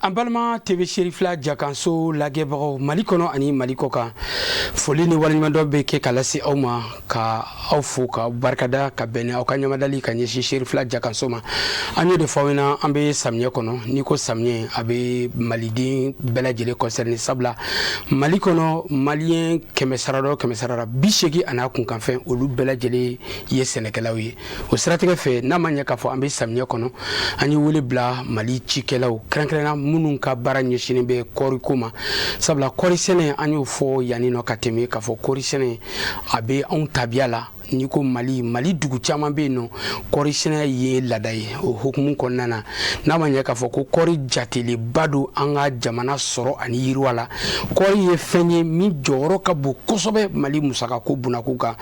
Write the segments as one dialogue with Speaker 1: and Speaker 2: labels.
Speaker 1: Ambalma TV Sherifla Jakanso lagebaro Malikono ani Malikoka foli ni waliɲuman be ke kalasi awma ka awfu ka barkada ka bɛnɛ aw ka ɲamadali ka ɲɛsin Sherifla Jakanso ma an de fawina an be samiyɛ kɔnɔ ni ko samiyɛ a be maliden bɛɛ lajɛlen concerné sabla Mali kɔnɔ malien kɛmɛsarara bisegi ana kunkanfɛn olu bɛɛ lajɛlen ye sɛnɛkɛlaw ye o siratigɛ fɛ n'a ma ɲɛ k'a fɔ an be samiyɛ kɔnɔ an ye wele bila Mali cikɛlaw kɛrɛnkɛrɛnna minnu ka baara ɲɛsinnen bɛ kɔriko ma sabula kɔri sɛnɛ an y'o fɔ yanni nɔ ka tɛmɛ k'a fɔ kɔri sɛnɛ a bɛ anw tabiya la ni ko Mali dugu caman bɛ yen nɔ kɔri sɛnɛ ye laada ye o hukumu kɔnɔna na n'a ma ɲɛ k'a fɔ ko kɔri jateleba don an ka jamana sɔrɔ ani yiriwa la kɔri ye fɛn ye min jɔyɔrɔ ka bon kosɛbɛ Mali musakako bunako kan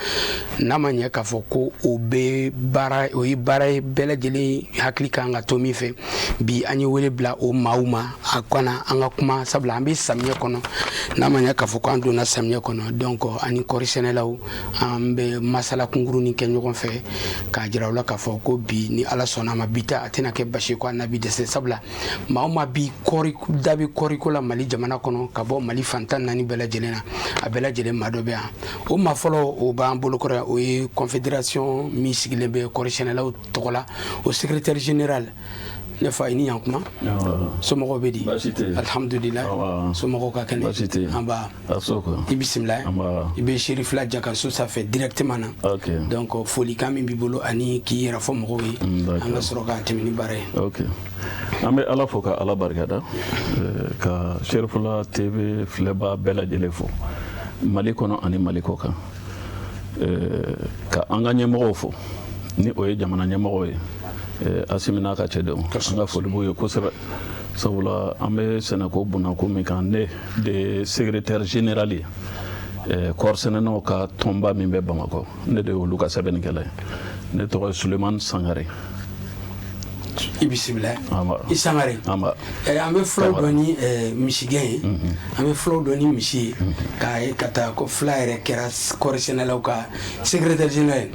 Speaker 1: n'a ma ɲɛ k'a fɔ ko o ye baara ye bɛɛ lajɛlen hakili kan ka to min fɛ bi an ye wele bila o maaw ma a kana an ka kuma sabula an bɛ samiyɛ kɔnɔ n'a ma ɲɛ k'a fɔ ko an donna samiyɛ kɔnɔ donc ani kɔri sɛnɛlaw an bɛ masala kunkurunin kɛ ɲɔgɔn fɛ k'a jira u la k'a fɔ ko bi ni Ala sɔnna ma bi ta a tɛna kɛ basi ko nabi dɛsɛ sabula maa ma bi kɔri dabi kɔriko la Mali jamana kɔnɔ ka bɔ Mali fantan naani bɛɛ lajɛlen na a bɛɛ lajɛlen maa dɔ bɛ yan o maa fɔlɔ o b'an bolokɔrɔ o ye confédération min sigilen bɛ kɔri sɛnɛlaw tɔgɔ la o secrétaire général ne fa ini yan kuma somɔgɔw bɛ di alhamdulillah somɔgɔw ka kɛnɛ an b'a i bisimila i bɛ Sherifla Jakanso sanfɛ directement na donc folikan min b'i bolo ani k'i yɛrɛ fɔ mɔgɔw ye an ka sɔrɔ ka tɛmɛ ni baara ye
Speaker 2: an bɛ Ala fo ka Ala barikada ka Sherifla TV filɛbaa bɛɛ lajɛlen fo Mali kɔnɔ ani Mali kɔ kan ka an ka ɲɛmɔgɔw fo ni o ye jamana ɲɛmɔgɔw ye Asimina ka cɛdenw an ka foli b'u ye kosɛbɛ sabula an bɛ sɛnɛko bunako min kan ne de secrétaire général ye kɔɔri sɛnɛnaw ka tɔnba min bɛ Bamakɔ ne de y'olu ka sɛbɛnnikɛla ye ne tɔgɔ ye Sulemani Sangare
Speaker 1: i bisimila i Sangare an bɛ fulaw dɔn ni misigɛn ye an bɛ fulaw dɔn ni misi ye ka taa ko fula yɛrɛ kɛra kɔɔri sɛnɛlaw ka secrétaire général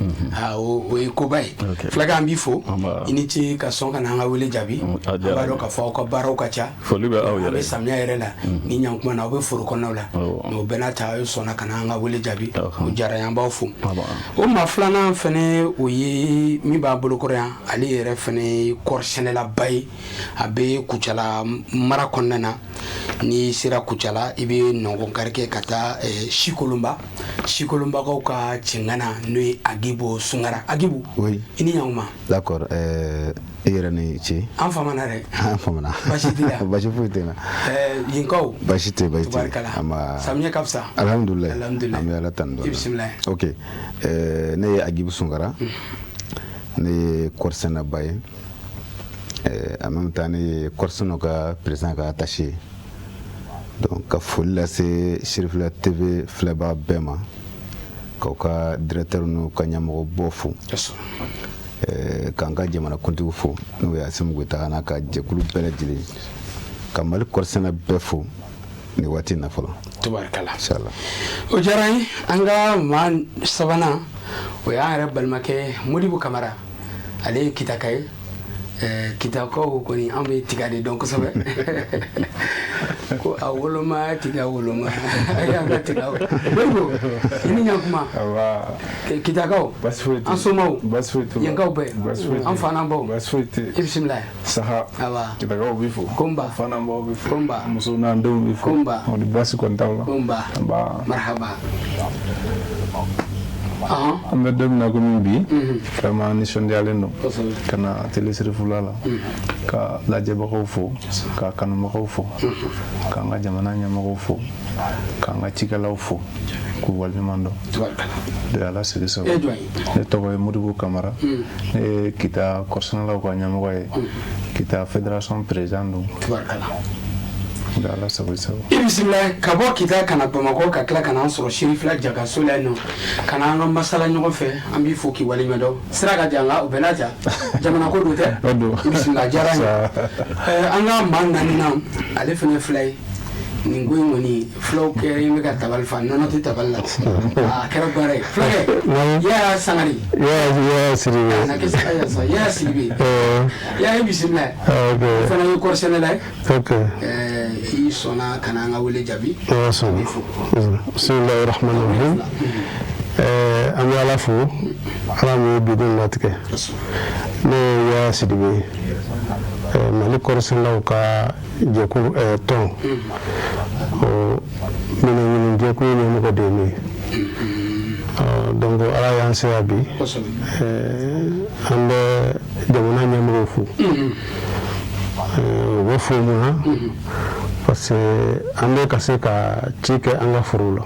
Speaker 1: o ye koba ye fulakɛ an b'i fo i ni ce ka sɔn ka na an ka wele jaabi an b'a dɔn k'a fɔ aw ka baaraw ka ca
Speaker 2: foli bɛ aw
Speaker 1: an
Speaker 2: yɛrɛ
Speaker 1: bɛ samiyɛ yɛrɛ la ni ɲankuma na aw bɛ foro kɔnɔnaw la o bɛɛ n'a ta aw sɔnna ka na an ka wele jaabi o diyara an b'aw fo o maa filanan fɛnɛ o ye min b'a bolokɔrɔ yan ale yɛrɛ fɛnɛ ye kɔɔri sɛnɛlaba ye a bɛ Kucala mara kɔnɔna na ni sera Kucala i bɛ nɔngɔnkari kɛ ka taa Sikolonbakaw ka cɛngana n'o ye Agibu Sungara Agibu i ni ɲankuma
Speaker 3: d'accord e yɛrɛ ni ce
Speaker 1: an famana dɛ
Speaker 3: an famana
Speaker 1: basi t'i la
Speaker 3: basi foyi tɛ na
Speaker 1: yenkaw
Speaker 3: basi tɛ
Speaker 1: samiyɛ ka fisa
Speaker 3: alhamdulillah an bɛ Ala tanu dɔn
Speaker 1: i bisimila
Speaker 3: ok ne ye Agibu Sungara ne ye kɔɔri sɛnɛba ye en même temps ne ye kɔɔri sɛnɛw ka président ka attaché donc ka foli lase Sherifla TV filɛbaa bɛɛ ma k'aw ka directeur n'u ka ɲɛmɔgɔ bɔ fo k'an ka jamanakuntigiw fo n'o ye Asimu Goyita n'a ka jɛkulu bɛɛ lajɛlen ka Mali kɔɔri sɛnɛ bɛɛ fo ni waati in na fɔlɔ
Speaker 1: tubarikala
Speaker 3: inchallah
Speaker 1: o diyara n ye an ka maa sabanan o y'an yɛrɛ balimakɛ Modibo Kamara ale ye kitaka ye kitakaw kɔni an bɛ tiga de dɔn kosɛbɛ ko a woloma tiga woloma a y'an ka tiga Modibo i ni ɲankuma kitakaw an somaw yenkaw bɛɛ an fanabaw i bisimila
Speaker 4: saha kitakaw b'i fo
Speaker 1: konba
Speaker 4: fanabaw b'i fo
Speaker 1: konba
Speaker 4: musow n'an denw b'i fo
Speaker 1: konba
Speaker 4: o ni basi kɔni t'anw na
Speaker 1: konba marhaba
Speaker 4: an bɛ don min na komi bi vraiment nisɔndiyalen don ka na télé Sherifla la ka lajɛbagaw fo ka kanubagaw fo k'an ka jamana ɲɛmɔgɔw fo k'an ka cikɛlaw fo k'u waleɲuman dɔn de Ala sigi sago ne tɔgɔ ye Modibo Kamara ne ye Kita kɔɔri sɛnɛlaw ka ɲɛmɔgɔ ye Kita fédération président don
Speaker 1: i bisimila ka bɔ Kita ka na Bamakɔ ka tila ka na an sɔrɔ Sherifla Jakanso la yen nɔ ka na an ka masala ɲɔgɔn fɛ an b'i fo k'i waleɲuman dɔn sira ka jan nka o bɛɛ n'a ta jamana ko don tɛ i bisimila diyara n ye an ka maa naaninan ale fɛnɛ fila ye Ningwingoni flow kere mega tabal fan no te tabal la kera bare flow ya sangari
Speaker 5: ya siribe
Speaker 1: na kesa ya siribe ya bismillah fana yo korsene la i sona kana nga wele jabi
Speaker 5: bismillahir rahmanir rahim ami ala fo ala mo bidon latke ne ya siribe mali korsene la ka jeku ton o minen jeku ni mo de ni donc ala yanse abi ande jamana nyamro fu wo fu muna parce que ande kase ka chike anga furula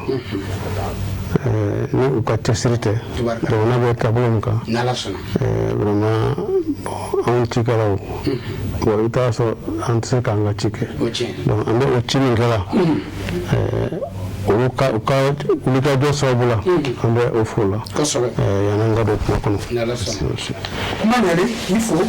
Speaker 5: ni ko tesirite donc na be kabulum ka
Speaker 1: nala sona
Speaker 5: vraiment on chike law ko ita so antse ka anga chike donc ande o chini ngala uka jo sobula ande ofula yananga do kono
Speaker 1: nala sona manale il faut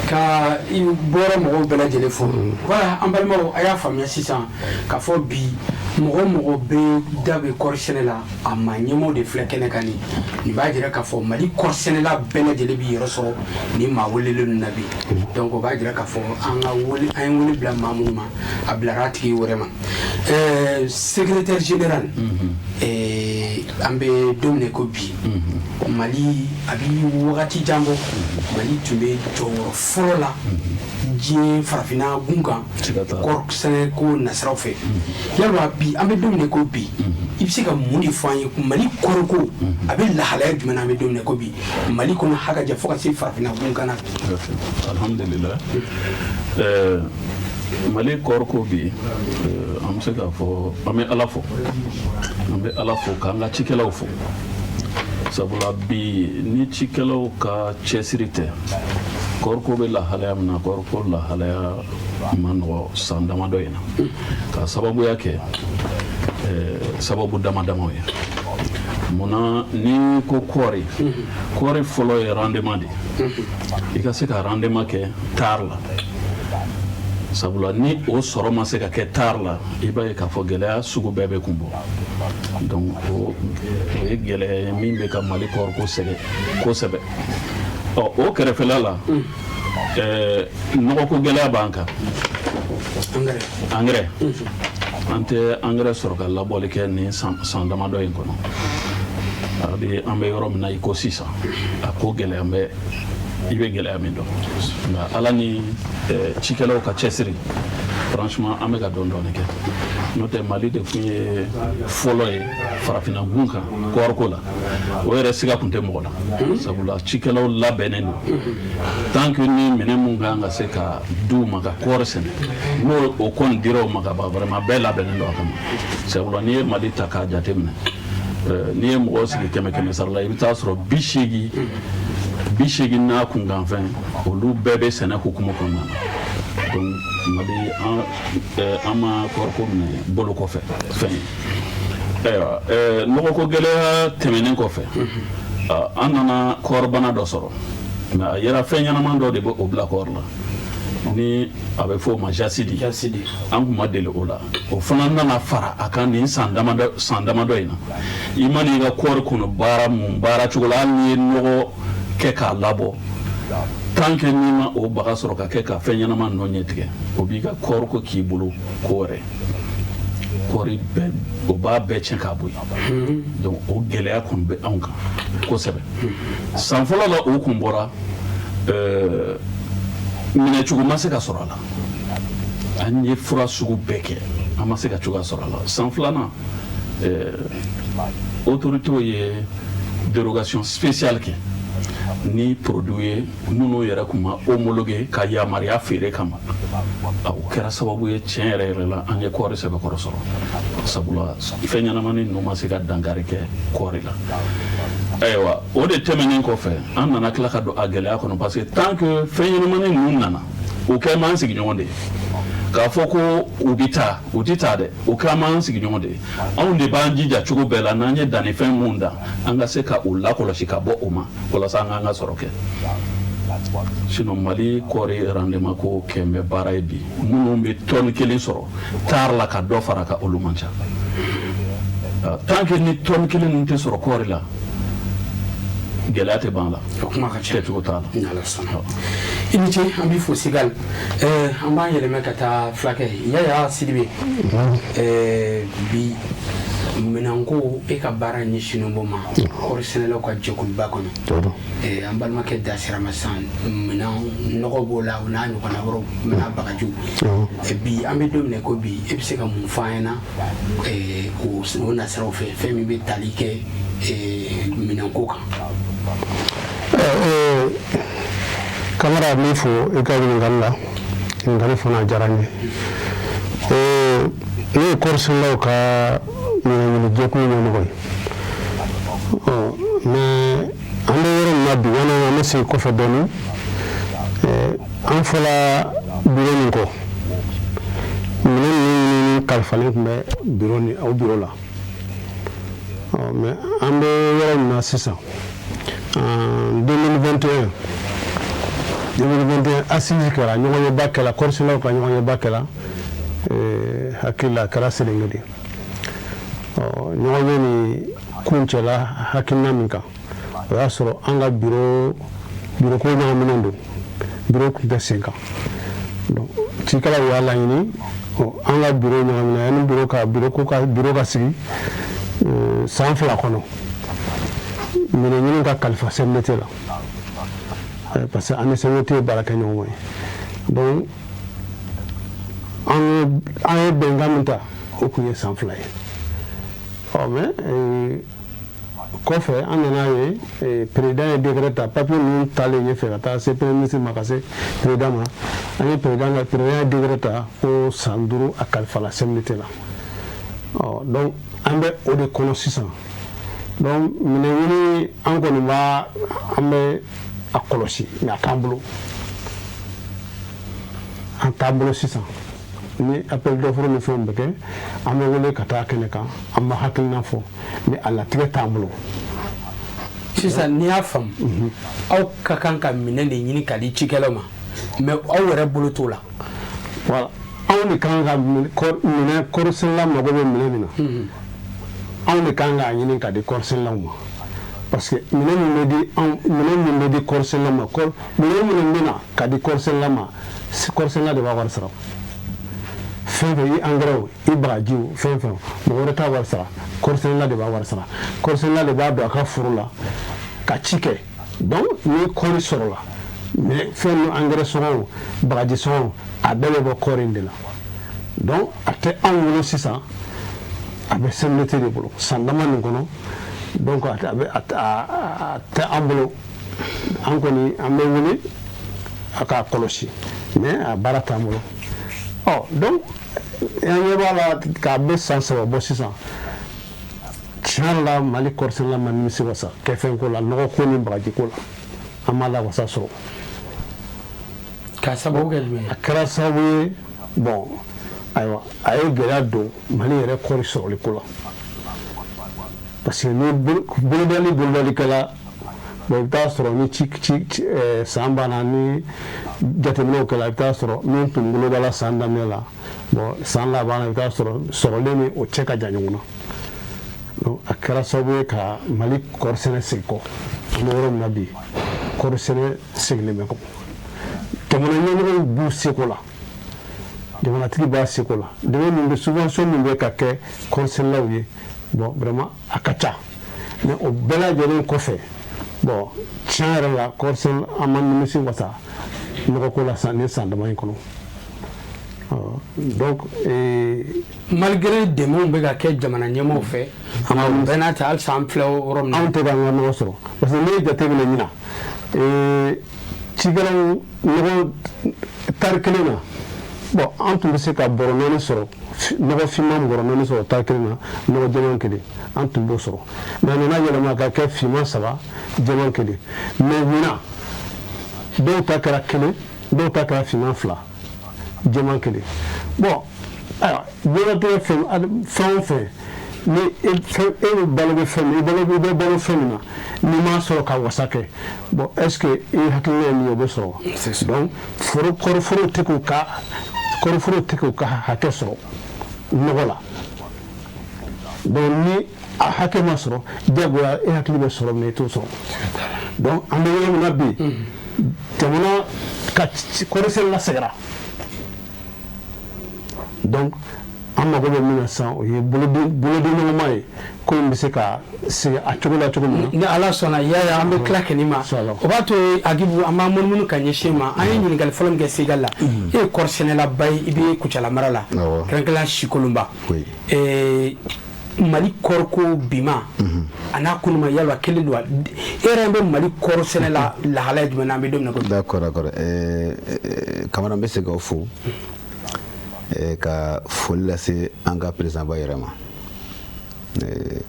Speaker 1: ka i bɔra mɔgɔw bɛɛ lajɛlen fo voilà an balimaw a y'a faamuya sisan k'a fɔ bi mɔgɔ bɛ da bɛ kɔɔri sɛnɛ la a ma ɲɛmaaw de filɛ kɛnɛ kan nin b'a jira k'a fɔ mali kɔɔri sɛnɛla bɛɛ lajɛlen bɛ yɛrɛ sɔrɔ ni maa welelen ninnu na bi donc o b'a jira k'a fɔ an ye wele bila maa minnu ma a bilara a tigi wɛrɛ ma secrétaire général an bɛ don min ko bi mali a bɛ wagati jan bɔ mali tun bɛ jɔyɔrɔ fɔlɔ la diɲɛ farafinna gun kan kɔɔri sɛnɛ ko nasiraw fɛ yalima bi an bɛ don min ko bi i bɛ se ka mun de fɔ an ye mali kɔɔriko a bɛ lahalaya jumɛn na an bɛ don min ko bi mali kɔnɔ hakaja fo ka se farafinna gun kan na
Speaker 2: alhamdulillah mali kɔɔriko bi an bɛ se k'a fɔ an bɛ ala fo k'an ka cikɛlaw fo sabula bi ni cikɛlaw ka cɛsiri tɛ kɔɔriko bɛ lahalaya min na kɔɔriko lahalaya ma nɔgɔ san damadɔ in na ka sababuya kɛ sababu damadamaw ye munna ni ko kɔɔri fɔlɔ ye rendement de i ka se ka rendement kɛ tard la sabula ni o sɔrɔ ma se ka kɛ tard la i b'a ye k'a fɔ gɛlɛya sugu bɛɛ bɛ kun bɔ donc o ye gɛlɛya ye min bɛ ka mali kɔɔriko sɛgɛn kosɛbɛ o kɛrɛfɛla la nɔgɔko gɛlɛya b'an kan engrais an tɛ engrais sɔrɔ ka labɔli kɛ nin san damadɔ in kɔnɔ an bɛ yɔrɔ min na i ko sisan a ko gɛlɛya bɛ i bɛ gɛlɛya min dɔn nka ala ni cikɛlaw ka cɛsiri franchement an bɛ ka dɔɔni kɛ n'o tɛ mali de tun ye fɔlɔ ye farafinna gun kan kɔɔriko la o yɛrɛ siga tun tɛ mɔgɔ la sabula cikɛlaw labɛnnen don tant que ni minɛn mun kan ka se ka di u ma ka kɔɔri sɛnɛ n'o o kɔni dira u ma ka ban vraiment bɛɛ labɛnnen don a kama sabula n'i ye mali ta k'a jateminɛ n'i ye mɔgɔw sigi 100 sara la i bɛ taa sɔrɔ 80 n'a kunkanfɛn olu bɛɛ bɛ sɛnɛ hukumu kɔnɔna na donc mali an ma kɔɔriko minɛ bolo kɔfɛ fɛn ye ayiwa nɔgɔko gɛlɛya tɛmɛnen kɔfɛ an nana kɔɔribana dɔ sɔrɔ mais a yɛrɛ fɛn ɲɛnaman dɔ de bɛ o bila kɔɔri la ni a bɛ fɔ o ma jasidi an tun ma deli o la o fana nana fara a kan nin san damadɔ in na i ma n'i ka kɔɔri kɔnɔ baara cogo la hali n'i ye nɔgɔ kɛ k'a labɔ tant que n'i ma o baga sɔrɔ ka kɛ ka fɛn ɲɛnama ninnu ɲɛtigɛ o b'i ka kɔɔriko k'i bolo ko wɛrɛ kɔɔri bɛɛ o b'a bɛɛ tiɲɛ k'a bɔ yen donc o gɛlɛya kɔni bɛ anw kan kosɛbɛ san fɔlɔ la o kun bɔra minɛcogo ma se ka sɔrɔ a la an ye fura sugu bɛɛ kɛ an ma se ka cogoya sɔrɔ a la san filanan autorités ye dérogation spéciale kɛ ni produit ye minnu yɛrɛ tun ma homologué ka yamaruya feere kama o kɛra sababu ye tiɲɛ yɛrɛ la an ye kɔɔri sɛbɛkɔrɔ sɔrɔ sabula fɛn ɲɛnamani ninnu ma se ka dankari kɛ kɔɔri la ayiwa o de tɛmɛnen kɔfɛ an nana tila ka don a gɛlɛya kɔnɔ parce que tant que fɛn ɲɛnamani ninnu nana o kɛ m'an sigiɲɔgɔn de ye k'a fɔ ko u tɛ taa dɛ o kɛ m'an sigiɲɔgɔn de ye anw de b'an jija cogo bɛɛ la n'an ye dannifɛn mun dan an ka se ka u lakɔlɔsi ka bɔ o ma walasa an k'an ka sɔrɔ kɛ sinon Mali kɔɔri rendement ko kɛmɛ baara ye bi minnu bɛ tonne 1 sɔrɔ taar la ka dɔ fara ka olu man ca tant que ni tonne 1 ninnu tɛ sɔrɔ kɔɔri la gɛlɛya tɛ ban la kɛcogo t'a la.
Speaker 1: I ni ce an b'i fo Sigal an b'an yɛlɛmɛ ka taa fulakɛ Yaya Sidibe bi minɛnko e ka baara ɲɛsinnen bɔ ma kɔɔri sɛnɛlaw ka jɛkuluba kɔnɔ an balimakɛ da sira ma sisan minɛn nɔgɔ b'o la o n'a ɲɔgɔnna wɛrɛw minɛn bagajiw bi an bɛ don minɛ ko bi e bɛ se ka mun fɔ an ɲɛna o nasiraw fɛ fɛn min bɛ tali kɛ minɛnko kan.
Speaker 5: Kamara min fo i ka ɲininkali la ɲininkali fana diyara n ye ne ye kɔɔrisɛnɛlaw ka ɲininkali jɛkulu ɲɛmɔgɔ ye mais an bɛ yɔrɔ min na bi yanni an bɛ segin kɔfɛ dɔɔnin an fɔla biro min kɔ minɛn ninnu kalifalen tun bɛ biro la mais an bɛ yɔrɔ min na sisan 2021 assise kɛra ɲɔgɔnyeba kɛla kɔɔrisɛnɛlaw ka ɲɔgɔnyeba kɛla hakili la a kɛra Selenge de ɲɔgɔnye ni kun cɛla hakilina min kan o y'a sɔrɔ an ka biro ko ɲagaminen don biro tun tɛ sen kan donc cikɛlaw y'a laɲini an ka biro ɲagaminen yanni biro ka sigi san 2 kɔnɔ minɛn ɲini ka kalifa CMDT la parce que an ni CMDT ye baara kɛ ɲɔgɔn ye donc an ye bɛnkan min ta o tun ye san 2 ye mais kɔfɛ an nana ye président ye décret ta papier ninnu talen ɲɛfɛ ka taa se premier ministre ma ka se président ma an ye président ye décret ta ko san 5 a kalifala CMDT la donc an bɛ o de kɔnɔ sisan donc minɛn ɲini an kɔni an bɛ a kɔlɔsi mais a t'an bolo an t'an bolo sisan ni appel d'offre ni fɛnw bɛ kɛ an bɛ wele ka taa kɛnɛ kan an ma hakilina fɔ mais a latigɛ t'an bolo
Speaker 1: sisan n'i y'a faamu aw ka kan ka minɛn de ɲini ka di cikɛlaw ma mais aw yɛrɛ bolo t'o la
Speaker 5: voilà anw de kan ka minɛn kɔɔrisɛnɛla mago bɛ minɛn min na anw de kan k'a ɲini ka di kɔɔrisɛnɛlaw ma parce que minɛn min bɛ di kɔɔrisɛnɛla ma minɛn minnu bɛ na ka di kɔɔrisɛnɛla ma kɔɔrisɛnɛla de b'a wari sara fɛn fɛn i engrais i bagajiw fɛn fɛn mɔgɔ wɛrɛ t'a wari sara kɔɔrisɛnɛla de b'a wari sara kɔɔrisɛnɛla de b'a don a ka foro la ka ci kɛ donc ni kɔɔri sɔrɔla mais fɛn ninnu engrais sɔngɔw bagaji sɔngɔw a bɛɛ bɛ bɔ kɔɔri in de la donc a tɛ anw bolo sisan a bɛ CMDT de bolo san dama nin kɔnɔ donc a tɛ an bolo an kɔni an bɛ wele a k'a kɔlɔsi mais a baara t'an bolo donc an ɲɛ b'a la k'a bɛ san 3 bɔ sisan tiɲɛ la Mali kɔɔrisɛnɛla ma nimisi wasa kɛfɛnko la nɔgɔko ni bagajiko la an m'a la wasa sɔrɔ
Speaker 1: k'a sababu kɛ jumɛn ye a
Speaker 5: kɛra sababu ye bon ayiwa a ye gɛlɛya don Mali yɛrɛ kɔɔri sɔrɔli ko la parce que ni bolodalikɛla bon i bɛ taa sɔrɔ ni san banna ni jateminɛw kɛla i bɛ taa sɔrɔ min tun bolodala san daminɛ la bon san laban na i bɛ taa sɔrɔ sɔrɔlen ni o cɛ ka jan ɲɔgɔn na donc a kɛra sababu ye ka Mali kɔɔrisɛnɛ segin kɔ an bɛ yɔrɔ min na bi kɔɔrisɛnɛ seginnen bɛ kɔ jamana ɲɛmɔgɔw b'u seko la jamanatigi b'a seko la dɛmɛ min bɛ subvention min bɛ ka kɛ kɔɔrisɛnɛlaw ye bon vraiment a ka ca mais o bɛɛ lajɛlen kɔfɛ bon tiɲɛ yɛrɛ la kɔɔrisɛnɛ an ma nimisi wasa nɔgɔko la nin san dama in kɔnɔ donc
Speaker 1: malgré dɛmɛw bɛ ka kɛ jamana ɲɛmɔgɔw fɛ bɛɛ n'a ta halisa an filɛ yɔrɔ min na
Speaker 5: anw tɛ k'an ka nɔgɔ sɔrɔ parce que n'i ye jateminɛ ɲina cikɛlaw nɔgɔ tari kelen na bon an tun bɛ se ka bɔrɔ 4 sɔrɔ nɔgɔ finman bɔrɔ 4 sɔrɔ tari kelen na nɔgɔ jɛman kelen an tun b'o sɔrɔ mais a nana yɛlɛma ka kɛ finman 3 jɛman kelen mais ɲina dɔw ta kɛra 1 dɔw ta kɛra finman 2 jɛman kelen bon ayiwa diɲɛlatigɛ fɛn o fɛn ni e balo bɛ fɛn min i bɛ balo fɛn min na n'i m'a sɔrɔ ka wasa kɛ bon est ce que i hakili ye min ye o bɛ sɔrɔ donc kɔrɔforo tɛ k'u ka hakɛ sɔrɔ nɔgɔ la donc ni a hakɛ ma sɔrɔ diyagoya e hakili bɛ sɔrɔ mais i t'o sɔrɔ donc an bɛ yɔrɔ min na bi jamana ka kɔɔrisɛnɛ lasɛgɛra donc an mago bɛ min na sisan o ye bolodiɲɔgɔnma ye ko in bɛ se ka segin a cogo la cogo min na.
Speaker 1: ni ala sɔnna yaya an bɛ tila kɛ nin ma o b'a to Agibu an b'an munumunu ka ɲɛsin ma an ye ɲininkali fɔlɔ min kɛ Segal la e ye kɔɔrisɛnɛlaba ye i bɛ Kucala mara la kɛrɛnkɛrɛnnenya Sikolonba Mali kɔɔriko bi ma a n'a kunuma yalima kelen don wa e yɛrɛ bɛ Mali kɔɔrisɛnɛ la lahala ye jumɛn na an bɛ don min na ko bi.
Speaker 3: d'accord Kamara n bɛ se k'aw fo ka foli lase an ka président ba yɛrɛ ma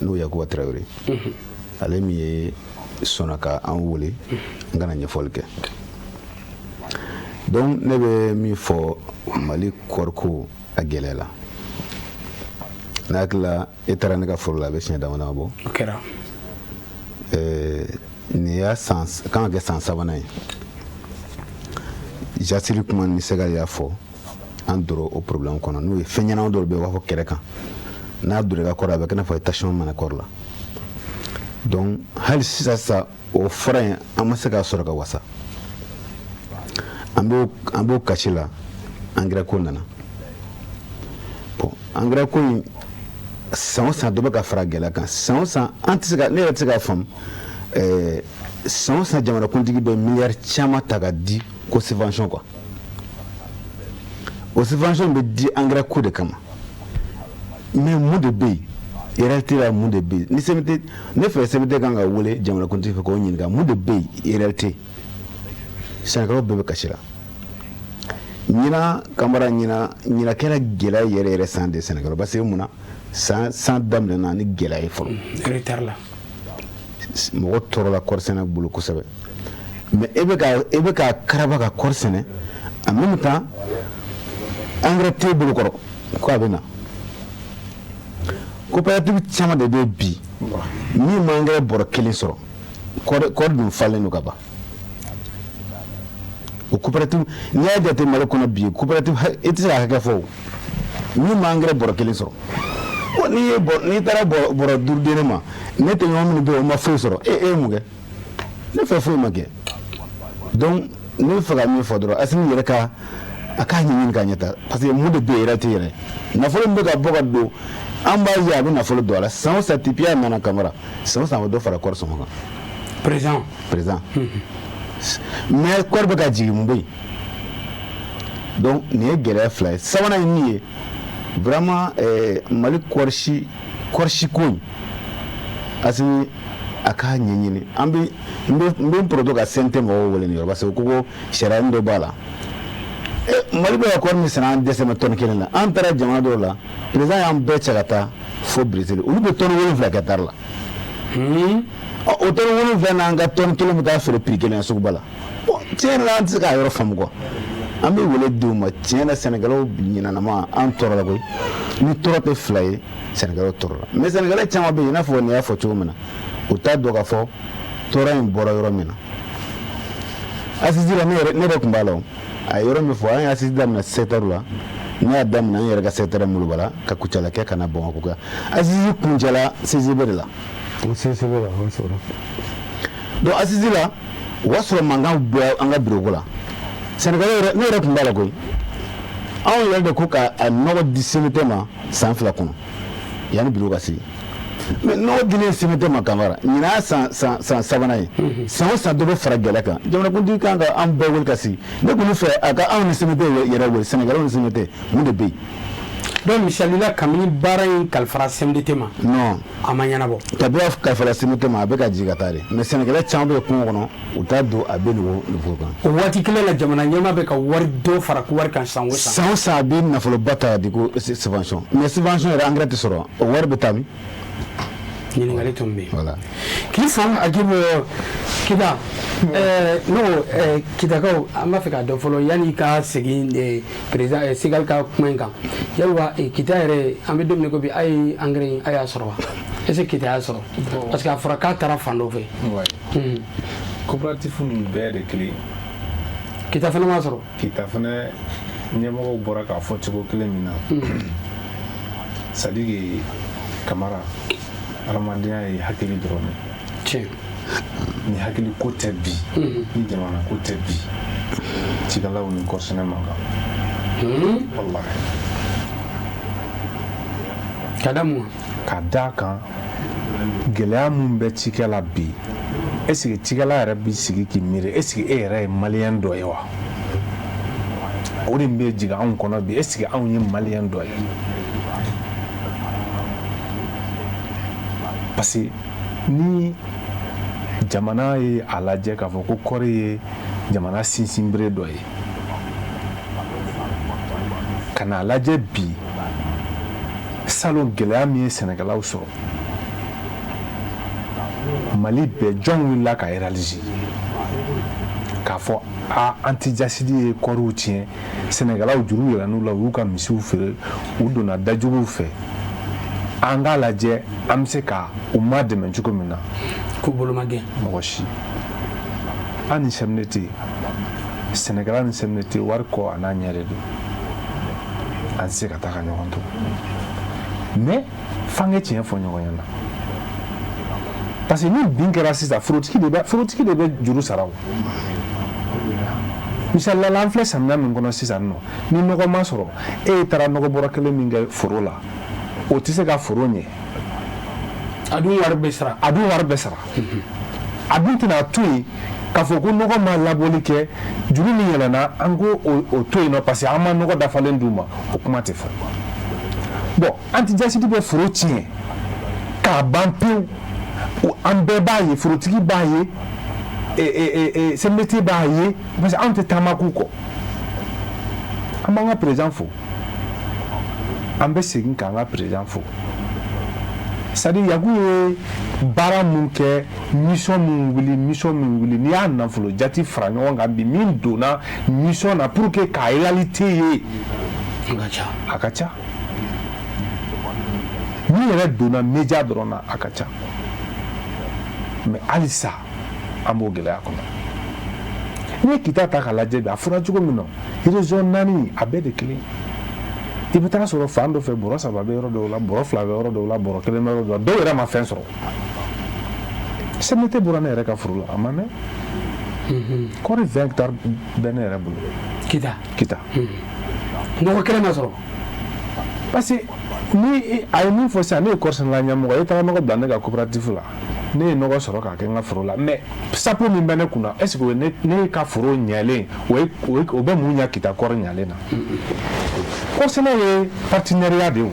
Speaker 3: n'o ye Yakuba Traoré ale min ye sɔnna ka an wele n kana ɲɛfɔli kɛ donc ne bɛ min fɔ Mali kɔɔriko a gɛlɛya la n'a hakili la e taara ne ka foro la a bɛ siɲɛ dama dama bɔ
Speaker 1: o kɛra
Speaker 3: nin y'a kan ka kɛ san 3nan ye Jasiri kuma ni Segal y'a fɔ an doro o problème kɔnɔ n'o ye fɛn ɲɛnama dɔw bɛ yen u b'a fɔ kɛrɛ kan n'a donna i ka kɔrɔ a bɛ kɛ i n'a fɔ tension mana kɔrɔ la donc hali sisan o fura in an ma se k'a sɔrɔ ka wasa an b'o kasi la engrais ko nana bon engrais ko in san o san dɔ bɛ ka fara gɛlɛya kan san o san an tɛ se ka ne yɛrɛ tɛ se k'a faamu san o san jamanakuntigi bɛ miliyari caman ta ka di ko subvention quoi o subvention bɛ di engrais ko de kama mais mun de bɛ yen réalité la mun de bɛ yen ni CMT ne fɛ CMT kan ka wele jamanakuntigi fɛ k'o ɲininka mun de bɛ yen réalité Sɛnɛkɛlaw bɛɛ bɛ kasi la ɲina Kamara ɲina kɛra gɛlɛya yɛrɛ yɛrɛ san de Sɛnɛkɛlaw parce que mun na san daminɛna ni gɛlɛya ye fɔlɔ
Speaker 1: retard la
Speaker 3: mɔgɔ tɔɔrɔla kɔɔrisɛnɛ bolo kosɛbɛ mais e bɛ ka karaba ka kɔɔrisɛnɛ en même temps engrais t'e bolo kɔrɔ ko a bɛ na coopérative caman de bɛ bi min ma engrais bɔrɔ 1 sɔrɔ kɔɔri dun falen don ka ban o coopérative n'i y'a jate Mali kɔnɔ bi coopérative e tɛ se ka hakɛ fɔ o min ma engrais bɔrɔ 1 sɔrɔ n'i taara bɔrɔ 5 di ne ma ne tɛ ɲɔgɔn minnu bɛ yen o ma foyi sɔrɔ e ye mun kɛ ne fɛ foyi ma kɛ donc ne bɛ fɛ ka min fɔ dɔrɔn Asimi yɛrɛ ka a k'a ɲɛɲini ka ɲɛta parce que mun de bɛ yen yɛrɛ tɛ yɛrɛ nafolo min bɛ ka bɔ ka don an b'a ye a bɛ nafolo don a la san o san TPA nana Kamara san o san a bɛ dɔ fara kɔɔri sɔngɔ kan président mais kɔɔri bɛ ka jigin mun bɛ yen donc nin ye gɛlɛya 2 ye sabanan ye min ye vraiment Mali kɔɔrisi ko in Asimi a k'a ɲɛɲini n bɛ poroto ka CNT mɔgɔw wele nin yɔrɔ parce que ko sariya dɔ b'a la Mali bɛ ka kɔɔri min sɛnɛ an dɛsɛ tɔni 1 la an taara jamana dɔw la président y'an bɛɛ cɛ ka taa fo Brésil olu bɛ tɔni 7 kɛ tari la o tɔni 7 n'an ka tɔni 1 bɛ taa feere prix 1 suguba la bon tiɲɛ la an tɛ se k'a yɔrɔ faamu quoi an bɛ wele denw ma tiɲɛ na Sɛnɛkɛlaw ɲinanama an tɔɔrɔ la koyi ni tɔɔrɔ tɛ 2 ye Sɛnɛkɛlaw tɔɔrɔ la mais Sɛnɛkɛlaw caman bɛ yen i n'a fɔ nin y'a fɔ cogo min na u t'a dɔn k'a fɔ tɔɔrɔ in bɔra yɔrɔ min na Asisi la ne yɛrɛ tun b'a la a yɔrɔ min fɔ an ye Asisi daminɛ secteur la ne y'a daminɛ an yɛrɛ ka secteur Molobala ka Kucala kɛ ka na Bamakɔ kan Asisi kuncɛla CGB de la donc Asisi la o y'a sɔrɔ mankan bɔ an ka bureau la Sɛnɛkɛlaw ne yɛrɛ tun b'a la koyi anw yɛrɛ de ko ka nɔgɔ di CMT ma san 2 kɔnɔ yanni bureau ka sigi mais nɔgɔ dilen CMT ma Kamara ɲinan y'a san 3nan ye san o san dɔ bɛ fara gɛlɛya kan jamanakuntigi kan ka an bɛɛ wele ka sigi ne tun bɛ fɛ a ka anw ni CMT yɛrɛ wele Sɛnɛkɛlaw ni CMT mun de bɛ yen
Speaker 1: donc misalila kabini baara in kalifara CMDT ma
Speaker 3: non
Speaker 1: a ma ɲɛnabɔ
Speaker 3: kabini a kalifara CMDT ma a bɛ ka jigin ka taa de mais Sɛnɛkɛla caman bɛ kungo kɔnɔ u t'a don a bɛ niveau kan
Speaker 1: o waati kelen la jamana ɲɛmaa bɛ ka wari dɔ fara wari kan san o san
Speaker 3: a bɛ nafoloba ta ka di ko subvention mais subvention yɛrɛ engrais tɛ sɔrɔ o wari bɛ taa min
Speaker 1: ɲininkali tun bɛ yen
Speaker 3: voilà
Speaker 1: k'i fo Agibu Kita no kitakaw an b'a fɛ ka dɔn fɔlɔ yanni ka segin président Segal ka kuma in kan yalwa kita yɛrɛ an bɛ don min ko bi a ye engrais a y'a sɔrɔ wa est-ce que kita y'a sɔrɔ parce que a fɔra k'a taara fan dɔ fɛ
Speaker 4: coopérative ninnu bɛɛ de kelen
Speaker 1: kita fana m'a sɔrɔ
Speaker 4: kita fana ɲɛmɔgɔw bɔra k'a fɔ cogo kelen min na Sadiki Kamara adamadenya ye hakili dɔrɔn de
Speaker 1: tiɲɛ
Speaker 4: ni hakili ko tɛ bi ni jamana ko tɛ bi cikɛlaw ni kɔsɛnɛ man kan wallahi
Speaker 1: ka da mun
Speaker 4: ka da kan gɛlɛya mun bɛ cikɛ la bi est-ce que cikɛla yɛrɛ bi sigi k'i miiri est-ce que e yɛrɛ ye maliyɛn dɔ ye wa o de bɛ jigin anw kɔnɔ bi est-ce que anw ye maliyɛn dɔ ye parce que ni jamana ye a lajɛ k'a fɔ ko kɔri ye jamana sinsinbere dɔ ye ka n'a lajɛ bi salon gɛlɛya min ye sɛnɛkɛlaw sɔrɔ Mali bɛɛ jɔn wulila ka réaliser k'a fɔ an tɛ jasidi ye kɔriw tiɲɛ sɛnɛkɛlaw juru yɛlɛ n'u la u y'u ka misiw feere u donna dajuguw fɛ an k'a lajɛ an bɛ se ka u ma dɛmɛ cogo min na
Speaker 1: ko bolo ma gɛn
Speaker 4: mɔgɔ si an ni CMDT sɛnɛkɛla ni CMDT wari kɔ a n'a ɲɛ de don an tɛ se ka taa ka ɲɔgɔn to mais f'an ka tiɲɛ fɔ ɲɔgɔn ɲɛna parce que ni bin kɛra sisan forotigi de bɛ juru sara o misalila la an filɛ samiya min kɔnɔ sisan nɔ ni nɔgɔ ma sɔrɔ e taara nɔgɔ bɔrɔ kelen min kɛ foro la o tɛ se ka foro ɲɛ
Speaker 1: a dun wari bɛ sara
Speaker 4: a dun tɛna to yen k'a fɔ ko nɔgɔ ma labɔli kɛ juru min yɛlɛnna an ko o to yen nɔ parce que an ma nɔgɔ dafalen d'u ma o kuma tɛ fɔ bon antijasidi bɛ foro tiɲɛ k'a ban pewu an bɛɛ b'a ye forotigi b'a ye CMDT b'a ye parce que anw tɛ taama k'u kɔ an b'an ka président fo an bɛ segin k'an ka président fo c'est-à-dire Yaku ye baara mun kɛ mission min wuli n'i y'a nafolo jati fara ɲɔgɔn kan bi min donna mission na pour que k'a réalité ye a ka ca min yɛrɛ donna média dɔrɔn na a ka ca mais halisa an b'o gɛlɛya kɔnɔ n'i ye kita ta k'a lajɛ bi a fɔra cogo min na région 4 a bɛɛ de kelen i bɛ taa sɔrɔ fan dɔ fɛ bɔrɔ 3 bɛ yɔrɔ dɔw la bɔrɔ 2 bɛ yɔrɔ dɔw la bɔrɔ 1 bɛ yɔrɔ dɔw la dɔw yɛrɛ ma fɛn sɔrɔ CMDT bɔra ne yɛrɛ ka foro la a ma mɛn kɔri 20 hectares bɛ ne yɛrɛ bolo kita
Speaker 1: nɔgɔ kelen ma sɔrɔ
Speaker 4: parce que ni a ye min fɔ sisan ne ye kɔrisɛnɛla ɲɛmɔgɔ e taara nɔgɔ bila ne ka coopérative la ne ye nɔgɔ sɔrɔ k'a kɛ n ka foro la mais sapo min bɛ ne kunna est ce que ne ka foro ɲɛlen o bɛ mun ɲɛ kita kɔri ɲɛlen na kɔrisɛnɛ ye partenariat de ye o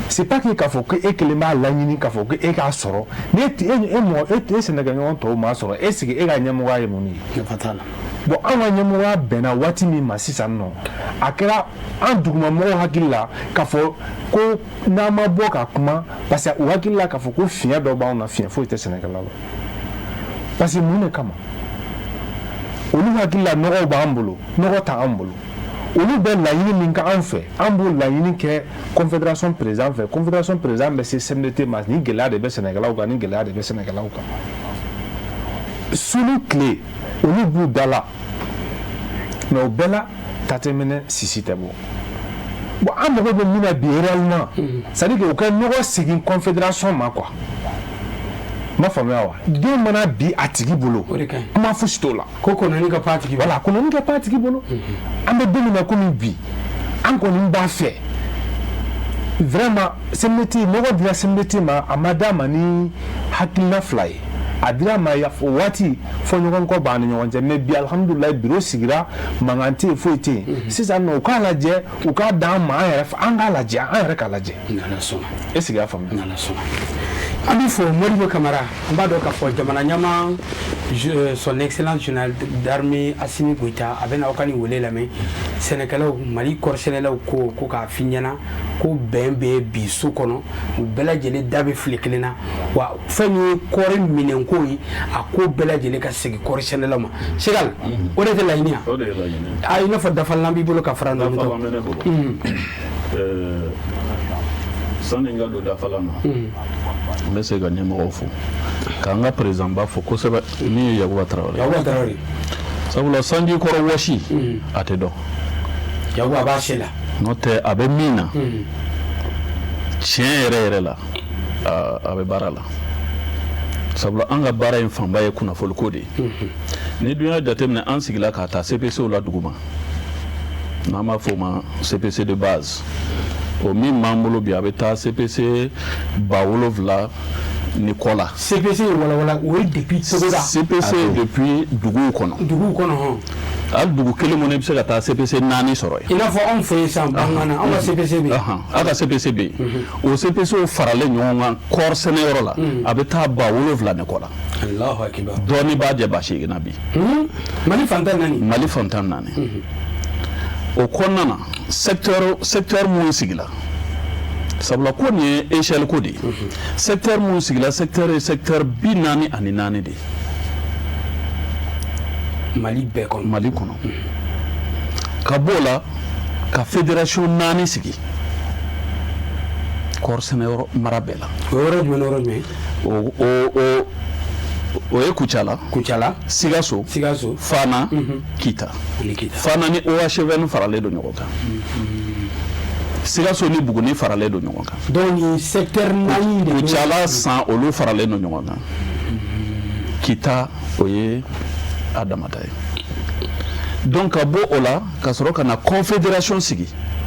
Speaker 4: c'est pas que k'a fɔ ko e kelen b'a laɲini k'a fɔ ko e k'a sɔrɔ ni e sɛnɛkɛɲɔgɔn tɔw m'a sɔrɔ est ce que e ka ɲɛmɔgɔya ye mun ye
Speaker 1: nafa t'a la
Speaker 4: bon an ka ɲɛmɔgɔya bɛnna waati min ma sisan nɔ a kɛra an dugumamɔgɔw hakili la k'a fɔ ko n'an ma bɔ ka kuma parce que u hakili la k'a fɔ ko fiɲɛ dɔ b'anw na fiɲɛ foyi tɛ sɛnɛkɛla la parce que mun de kama olu hakili la nɔgɔw b'an bolo nɔgɔ t'an bolo olu bɛ laɲini min kɛ an fɛ an b'o laɲini kɛ confédération président fɛ confédération président bɛ se CMDT ma ni gɛlɛya de bɛ sɛnɛkɛlaw kan ni gɛlɛya de bɛ sɛnɛkɛlaw kan sunu tile olu b'u da la mais o bɛɛ la tatemɛnɛ sisi tɛ bɔ bon an mago bɛ min na bi réellement c'est à dire que o ka ɲɔgɔn segin confédération ma quoi ma faamuya wa den mana bi a tigi bolo kuma fosi t'o la
Speaker 1: ko kɔnɔni ka pan a tigi bolo
Speaker 4: voilà kɔnɔni ka pan a tigi bolo an bɛ don min na komi bi an kɔni b'a fɛ vraiment CMDT nɔgɔ dira CMDT ma a ma d'a ma ni hakilina fila ye a dira ma o waati fɔɲɔgɔn kɔ b'an ni ɲɔgɔn cɛ mais bi alhamdulilayi biro sigira mankan tɛ yen foyi tɛ yen sisan nɔ u k'a lajɛ u k'a d'an ma an k'a lajɛ an yɛrɛ k'a lajɛ est ce que i y'a faamuya
Speaker 1: an bɛ fɔ Modibo Kamara an b'a dɔn k'a fɔ jamana ɲɛmaa son excellence général d'armée Assimi Goïta a bɛ na aw ka nin wele lamɛn sɛnɛkɛlaw Mali kɔɔrisɛnɛlaw ko k'a f'i ɲɛna ko bɛn bɛ bi so kɔnɔ u bɛɛ lajɛlen da bɛ file kelen na wa fɛn min ye kɔɔri minɛnko ye a ko bɛɛ lajɛlen ka segin kɔɔrisɛnɛlaw ma Segal o de tɛ laɲini ye
Speaker 2: o de ye laɲini ye
Speaker 1: a i n'a fɔ dafalan b'i bolo ka fara ɲɔgɔn
Speaker 2: dafalan bɛ ne bolo sani n ka don dafalan na n bɛ se ka ɲɛmɔgɔw fo k'an ka président ba fo kosɛbɛ min ye Yakuba Tarawele sabula sanji kɔrɔ wɔsi a tɛ dɔn
Speaker 1: Yakuba a b'a se la
Speaker 2: n'o tɛ a bɛ min na tiɲɛ yɛrɛ la a bɛ baara la sabula an ka baara in fanba ye kunnafoniko de ye ni dun y'a jateminɛ an sigila ka taa CPCw la dugu ma n'an b'a fɔ o ma CPC de base o min b'an bolo bi a bɛ taa CPC 7,000 ni kɔ la
Speaker 1: CPC ye walawala o ye depuis Togoda
Speaker 2: CPC depuis duguw kɔnɔ
Speaker 1: hɔn
Speaker 2: hali dugu kelen kɔnɔ i bɛ se ka taa CPC 4 sɔrɔ yen
Speaker 1: i n'a fɔ anw fɛ yen sisan Bangana anw ka CPC bɛ yen
Speaker 2: aw ka CPC bɛ yen o CPCw faralen ɲɔgɔn kan kɔɔri sɛnɛyɔrɔ la a bɛ taa 7,000 ni kɔ la
Speaker 1: Alahu akibar
Speaker 2: dɔɔni b'a jɛ ba 8 na bi
Speaker 1: Mali fantan naani
Speaker 2: o kɔnɔna na secteur mun sigila sabula ko nin ye échelle ko de ye secteur mun sigila secteur 44 de
Speaker 1: Mali bɛɛ kɔnɔ
Speaker 2: Mali kɔnɔ ka bɔ o la ka fédération 4 sigi kɔɔri sɛnɛyɔrɔ mara bɛɛ la
Speaker 1: o yɔrɔ jumɛn
Speaker 2: o ye Kucala Sikaso Fana Kita Fana ni OHVN faralen don ɲɔgɔn kan Sikaso ni Buguni faralen don ɲɔgɔn kan
Speaker 1: donc secteur 4 de
Speaker 2: Kucala san olu faralen don ɲɔgɔn kan Kita o ye a damata ye donc ka bɔ o la ka sɔrɔ ka na confédération sigi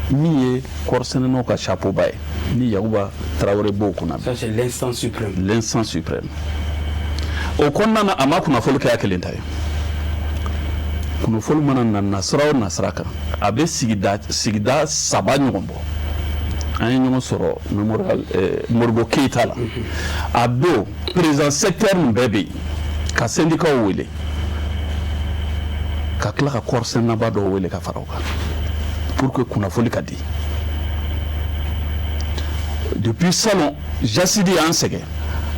Speaker 2: min ye kɔɔrisɛnɛnaw ka chapeau ba ye ni Yakuba Tarawele b'o kunna
Speaker 1: ça c'est l'instance suprême
Speaker 2: o kɔnɔna na a ma kunnafoli kɛ a kelen ta ye kunnafoli mana na nasira o nasira kan a bɛ sigida 3 ɲɔgɔn bɔ an ye ɲɔgɔn sɔrɔ Moribo Keyita la a don président secteur min bɛɛ bɛ yen ka syndicat wele ka tila ka kɔɔrisɛnɛnaba dɔw wele ka fara o kan pour que kunnafoli ka di depuis salon Jasidi y'an sɛgɛn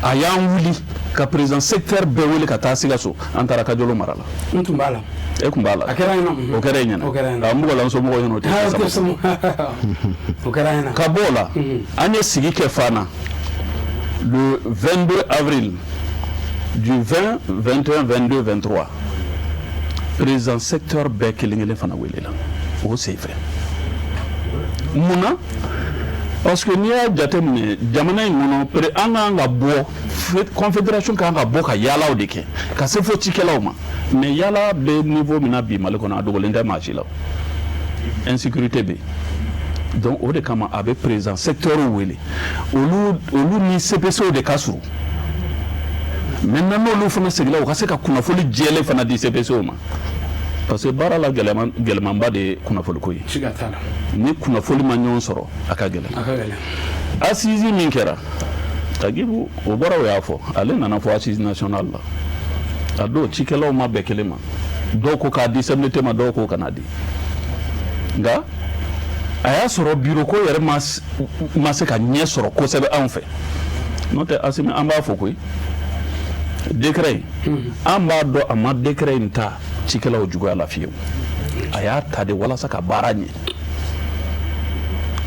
Speaker 2: a y'an wuli ka président secteur bɛɛ wele ka taa Sikaso an taara Kajolo mara la
Speaker 1: n tun b'a la
Speaker 2: e tun b'a la
Speaker 1: a kɛra yen nɔ
Speaker 2: o kɛra yen ɲɛna a mɔgɔ la somɔgɔw ɲɛna o tɛ
Speaker 1: o kɛra yen na
Speaker 2: ka bɔ o la an ye sigi kɛ Fana le 22 avril du 20 21 22 23 président secteur bɛɛ kelen fana wele la o senfɛ munna parce que n'i y'a jateminɛ jamana in kɔnɔ an kan ka bɔ confédération kan ka bɔ ka yaalaw de kɛ ka se fo cikɛlaw ma mais yaala bɛ niveau min na bi Mali kɔnɔ a dogolen tɛ maa si la insécurité bɛ yen donc o de kama a bɛ président secteur wele olu ni CPCw de ka surun maintenant n'olu fana segila u ka se ka kunnafoli jɛlen fana di CPCw ma parce que baara la gɛlɛmanba de ye kunnafoliko ye ni kunnafoli ma ɲɔgɔn sɔrɔ a ka gɛlɛn assise min kɛra Agibu o bɔra o y'a fɔ ale nana fɔ assise nationale la a don cikɛlaw ma bɛɛ kelen ma dɔw ko k'a di CMDT ma dɔw ko kana di nka a y'a sɔrɔ bureau ko yɛrɛ ma se ka ɲɛ sɔrɔ kosɛbɛ anw fɛ n'o tɛ Asimi an b'a fɔ koyi décret an b'a dɔn a ma décret in ta cikɛlaw juguya la fiyewu a y'a ta de walasa ka baara ɲɛ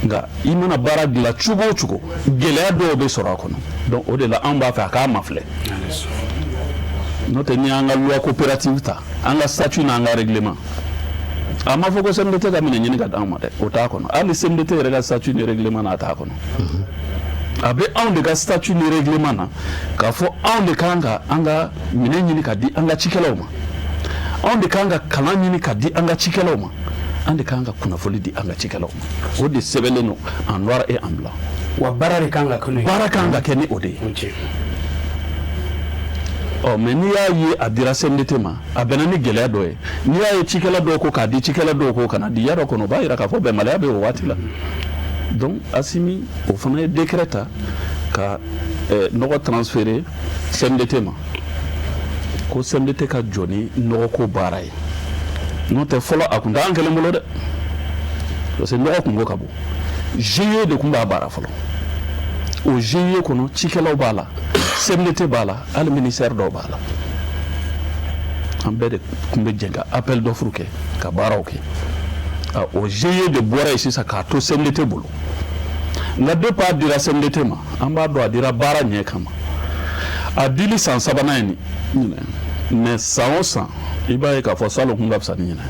Speaker 2: nka i mana baara dilan cogo o cogo gɛlɛya dɔw bɛ sɔrɔ a kɔnɔ donc o de la an b'a fɛ a k'a mafilɛ n'o tɛ ni y'an ka loi coopérative ta an ka statut n'an ka règlement a ma fɔ ko CMDT ka minɛ ɲini ka d'an ma dɛ o t'a kɔnɔ hali CMDT yɛrɛ ka statut ni règlement n'a t'a kɔnɔ a bɛ anw de ka statut ni règlement na k'a fɔ anw de kan ka an ka minɛ ɲini ka di an ka cikɛlaw ma anw de kan ka kalan ɲini ka di an ka cikɛlaw ma an de kan ka kunnafoli di an ka cikɛlaw ma o de sɛbɛnlen don en noir et en blanc
Speaker 1: wa baara de kan ka kɛ
Speaker 2: baara kan ka kɛ ni o de ye mais n'i y'a ye a dira CMDT ma a bɛnna ni gɛlɛya dɔ ye n'i y'a ye cikɛla dɔw ko k'a di cikɛla dɔw ko kana di y'a dɔ kɔnɔ o b'a yira k'a fɔ bɛnbaliya bɛ o waati la donc Asimi o fana ye décret ta ka nɔgɔ transférer CMDT ma ko CMDT ka jɔ ni nɔgɔ ko baara ye n'o tɛ fɔlɔ a kun t'an kelen bolo dɛ parce que nɔgɔ kun ko ka bon GIE de kun b'a baara fɔlɔ o GIE kɔnɔ cikɛlaw b'a la CMDT b'a la hali ministère dɔw b'a la an bɛɛ de kun bɛ jɛ ka appel d'offre kɛ ka baaraw kɛ o GIE de bɔra yen sisan k'a to CMDT bolo nka depuis a dira CMDT ma an b'a dɔn a dira baara ɲɛ kama a dili san sabanan ye nin mais san o san i b'a ye k'a fɔ salon kun ka fisa ni ɲinɛ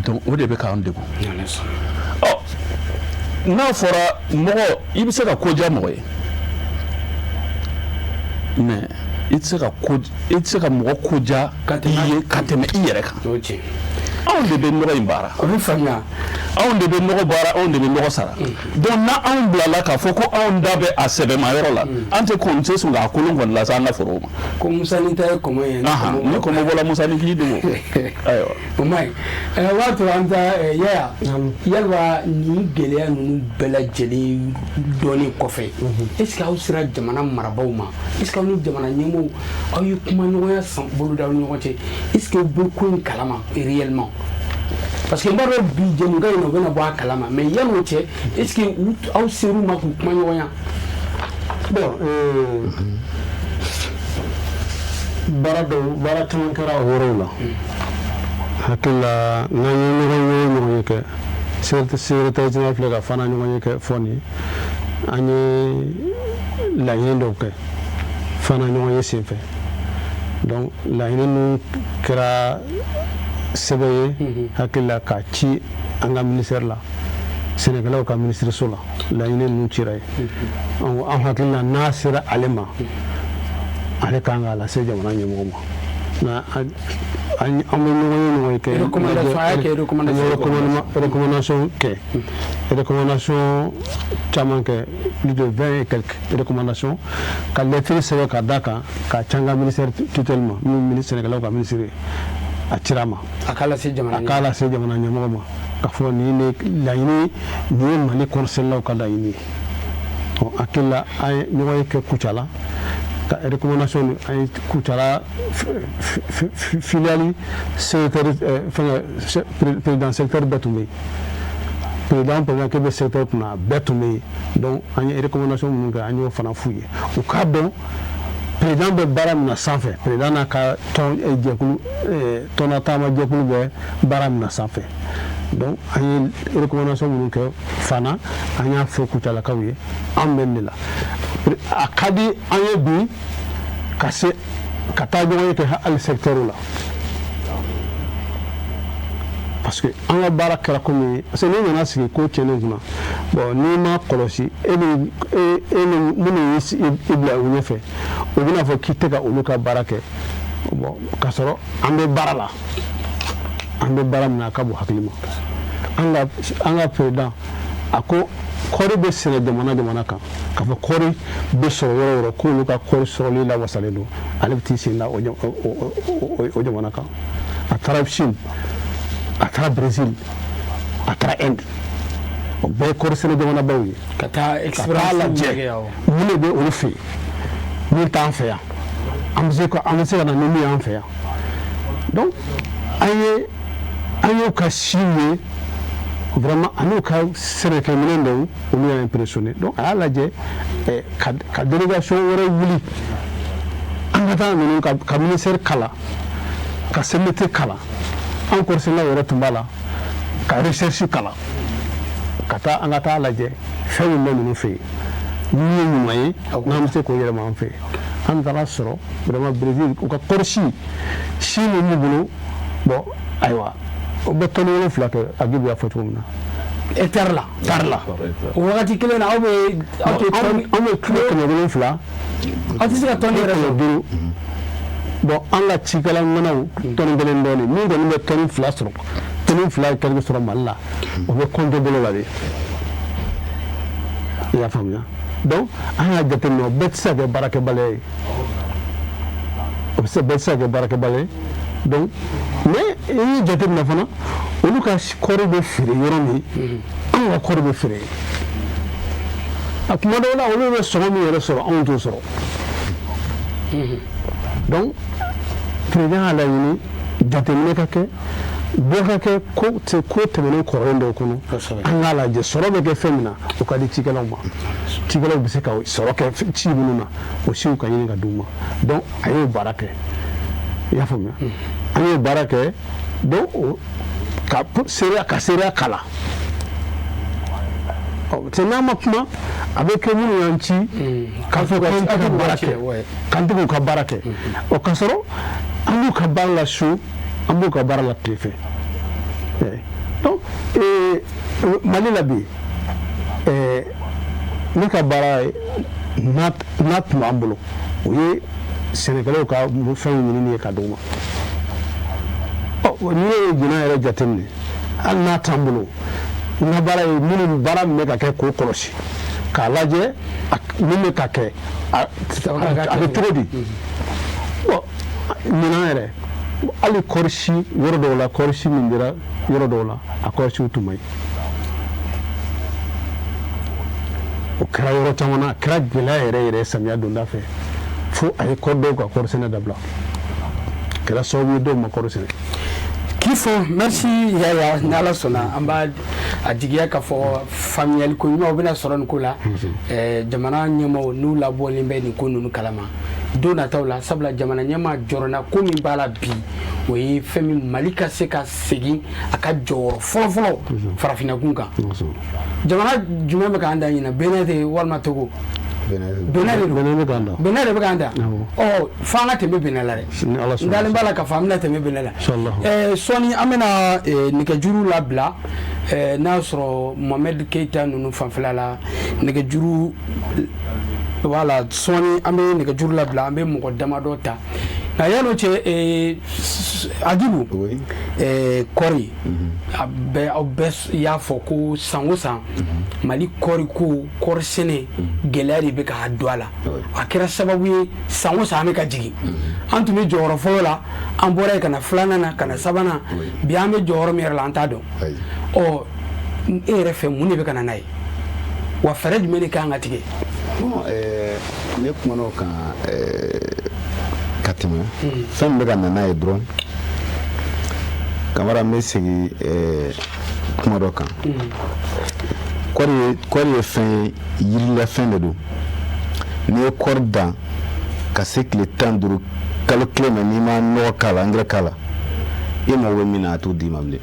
Speaker 2: donc o de bɛ k'an degun n'a fɔra mɔgɔ i bɛ se ka ko diya mɔgɔ ye mais i tɛ se ka mɔgɔ ko diya i ye ka tɛmɛ i yɛrɛ kan anw de bɛ nɔgɔ in baara anw de bɛ nɔgɔ baara anw de bɛ nɔgɔ sara donc n'anw bilala k'a fɔ ko anw da bɛ a sɛbɛma yɔrɔ la an tɛ sɔn k'a kolon kɔni lase an ka forow ma
Speaker 1: ko Musa ni ta ye kɔmɔ ye
Speaker 2: ni kɔmɔ bɔla Musa ni k'i dogo ayiwa
Speaker 1: o ma ɲi waati an ta Yaya yalima nin gɛlɛya ninnu bɛɛ lajɛlen dɔɔnin kɔfɛ est ce que aw sera jamana marabaaw ma est ce que aw ni jamana ɲɛmɔgɔw aw ye kumaɲɔgɔnya boloda aw ni ɲɔgɔn cɛ est ce que aw bɛ ko in kalama réellement parce que n b'a dɔn bi jɛmukan in na u bɛna bɔ a kalama mais yan'o cɛ est ce que aw ser'u ma k'u kumaɲɔgɔnya
Speaker 5: baara caman kɛra o yɔrɔw la hakili la n'an ye ɲɔgɔn ye kɛ secrétaire général filɛ ka fana ɲɔgɔn ye kɛ fɔ nin an ye laɲini dɔw kɛ fana ɲɔgɔn ye senfɛ donc laɲini ninnu kɛra sɛbɛn ye hakili la k'a ci an ka ministère la sɛnɛkɛlaw ka ministériso la laɲini ninnu cira ye an hakili la n'a sera ale ma ale kan k'a lase jamana ɲɛmɔgɔ ma an bɛ ɲɔgɔn ye kɛ recommandation caman kɛ plus de 20 et quelques recommandations ka lettre sɛbɛn ka d'a kan ka ca an ka ministère tutelle ma min sɛnɛkɛlaw ka ministère ye a cira ma a k'a lase jamana ɲɛmɔgɔ ma k'a fɔ nin laɲini nin ye Mali kɔɔrisɛnɛlaw ka laɲini ye hakili la an ye ɲɔgɔn ye kɛ Kucala ka recommandation an ye Kucala filiale secrétaire président secrétaire bɛɛ tun bɛ yen président kɛ bɛ secrétaire kunna bɛɛ tun bɛ yen donc an ye recommandation minnu kɛ an y'o fana f'u ye u k'a dɔn président bɛ baara min na sanfɛ président n'a ka tɔn taama jɛkulu bɛ baara min na sanfɛ donc an ye recommandation minnu kɛ fana an y'a fɔ Kucalakaw ye an bɛ nin de la a ka di an ye bi ka taa ɲɔgɔn ye kɛ hali secteur la parce que an ka baara kɛra komi ye parce que n'i nana sigi ko cɛnni kunna bon n'i ma kɔlɔsi e ni minnu y'i bila u ɲɛfɛ u bɛna fɔ k'i tɛ ka olu ka baara kɛ bon k'a sɔrɔ an bɛ baara la an bɛ baara min na a ka bon hakili ma an ka président a ko kɔɔri bɛ sɛnɛ jamana kan k'a fɔ kɔɔri bɛ sɔrɔ yɔrɔ o yɔrɔ k'olu ka kɔɔri sɔrɔli lawasalen don ale bɛ t'i sen da o jamana kan a taara Chine a taara Brésil a taara Inde o bɛɛ ye kɔɔri sɛnɛ jamanabaw ye
Speaker 1: ka taa
Speaker 5: lajɛ mun de bɛ olu fɛ yen min t'an fɛ yan an bɛ se ka na ni min y'an fɛ yan donc an y'o ka si ye vraiment an'u ka sɛnɛkɛminɛn dɔw olu y'a impressionné donc a y'a lajɛ ka délégation wɛrɛ wuli an ka taa ninnu ka ministère kala ka CMDT kala an kɔɔrisɛnɛlaw yɛrɛ tun b'a la ka recherche kala ka taa an ka taa lajɛ fɛn min bɛ ninnu fɛ yen min ye ɲuman ye n'an bɛ se k'o yɛlɛma an fɛ an taara sɔrɔ vraiment Brésil u ka kɔɔri si min b'u bolo bon ayiwa o bɛ tɔnni 7 kɛ a Gibu y'a fɔ cogo min na hectare la o wagati kelen na aw bɛ kilo 700 aw tɛ se ka tɔnni yɛrɛ sɔrɔ bon an ka cikɛla ŋanaw tɔnni 1 dɔɔnin min kɔni bɛ tɔnni 2 sɔrɔ tɔnni 2 kɛrɛnkɛ sɔrɔ Mali la o bɛ compter bolo la de i y'a faamuya donc an y'a jateminɛ o bɛɛ tɛ se ka kɛ baarakɛbaliya ye bɛɛ tɛ se ka kɛ baarakɛbaliya ye donc mais i y'i jateminɛ fana olu ka kɔɔri bɛ feere yɔrɔ min anw ka kɔɔri bɛ feere a tuma dɔw la olu bɛ sɔngɔ min yɛrɛ sɔrɔ anw t'o sɔrɔ donc président y'a laɲini jateminɛ ka kɛ bɛɛ ka kɛ ko tɛmɛnen kɔrɔlen dɔw kɔnɔ an k'a lajɛ sɔrɔ bɛ kɛ fɛn min na o ka di cikɛlaw ma cikɛlaw bɛ se ka sɔrɔ kɛ ci minnu na o siw ka ɲini ka d'u ma donc a y'o baara kɛ i y'a faamuya an y'o baara kɛ donc ka seereya kala c'est n'a ma kuma a bɛ kɛ minnu y'an ci k'a fɔ k'an tɛ ka baara kɛ k'an tɛ k'u ka baara kɛ o ka sɔrɔ an b'u ka baara la su an b'u ka baara la tile fɛ donc Mali la bi ne ka baara n'a tun b'an bolo o ye sɛnɛkɛlaw ka fɛnw ɲinini ye ka d'u ma n'i ye jɛnɛ yɛrɛ jateminɛ hali n'a t'an bolo n ka baara ye minnu baara min bɛ ka kɛ k'o kɔlɔsi k'a lajɛ min bɛ ka kɛ a bɛ cogo di ɲinan yɛrɛ hali kɔɔrisi yɔrɔ dɔw la kɔɔrisi min dira yɔrɔ dɔw la a kɔɔrisiw tun man ɲi o kɛra yɔrɔ caman na a kɛra gɛlɛya yɛrɛ samiya donda fɛ fo a ye kɔɔri dɔw ka kɔɔri sɛnɛ dabila a kɛra sababu ye dɔw ma kɔɔri sɛnɛ
Speaker 1: k'i fɔ merci Yaya ni Ala sɔnna an b'a a jigiya k'a fɔ faamuyali ko ɲumanw bɛna sɔrɔ nin ko la jamana ɲɛmaaw n'u labɔlen bɛ nin ko ninnu kalama don nataw la sabula jamana ɲɛmaa jɔrɔna ko min b'a la bi o ye fɛn min Mali ka se ka segin a ka jɔyɔrɔ fɔlɔfɔlɔ farafinna kun kan jamana jumɛn bɛ k'an da ɲina Benin tɛ walima Togo Benin de bɛ k'an da fo an ka tɛmɛ Benin la dɛ n dalen b'a la k'a fɔ an bɛna tɛmɛ Benin la sɔɔni an bɛna nɛgɛjuru labila n'a y'a sɔrɔ Mohamed Keita ninnu fanfɛla la nɛgɛjuru voilà sɔɔni an bɛ nɛgɛjuru labila an bɛ mɔgɔ damadɔ ta nka yan'o cɛ Agibu kɔɔri aw bɛɛ y'a fɔ ko san o san Mali kɔɔri ko kɔɔri sɛnɛ gɛlɛya de bɛ k'a don a la a kɛra sababu ye san o san an bɛ ka jigin an tun bɛ jɔyɔrɔ fɔlɔ la an bɔra yen ka na filanan na ka na sabanan bi an bɛ jɔyɔrɔ min yɛrɛ la an t'a dɔn e yɛrɛ fɛ mun de bɛ ka na n'a ye wa fɛɛrɛ jumɛn de kan ka tigɛ
Speaker 3: ne kumana o kan ka tɛmɛ fɛn min bɛ ka na n'a ye dɔrɔn kamara n bɛ segin kuma dɔ kan kɔɔri ye fɛn ye yirila fɛn de don n'i ye kɔɔri dan ka se tile 15 kalo kelen ma n'i ma nɔgɔ k'a la engrais k'a la e mago bɛ min na a t'o d'i ma bilen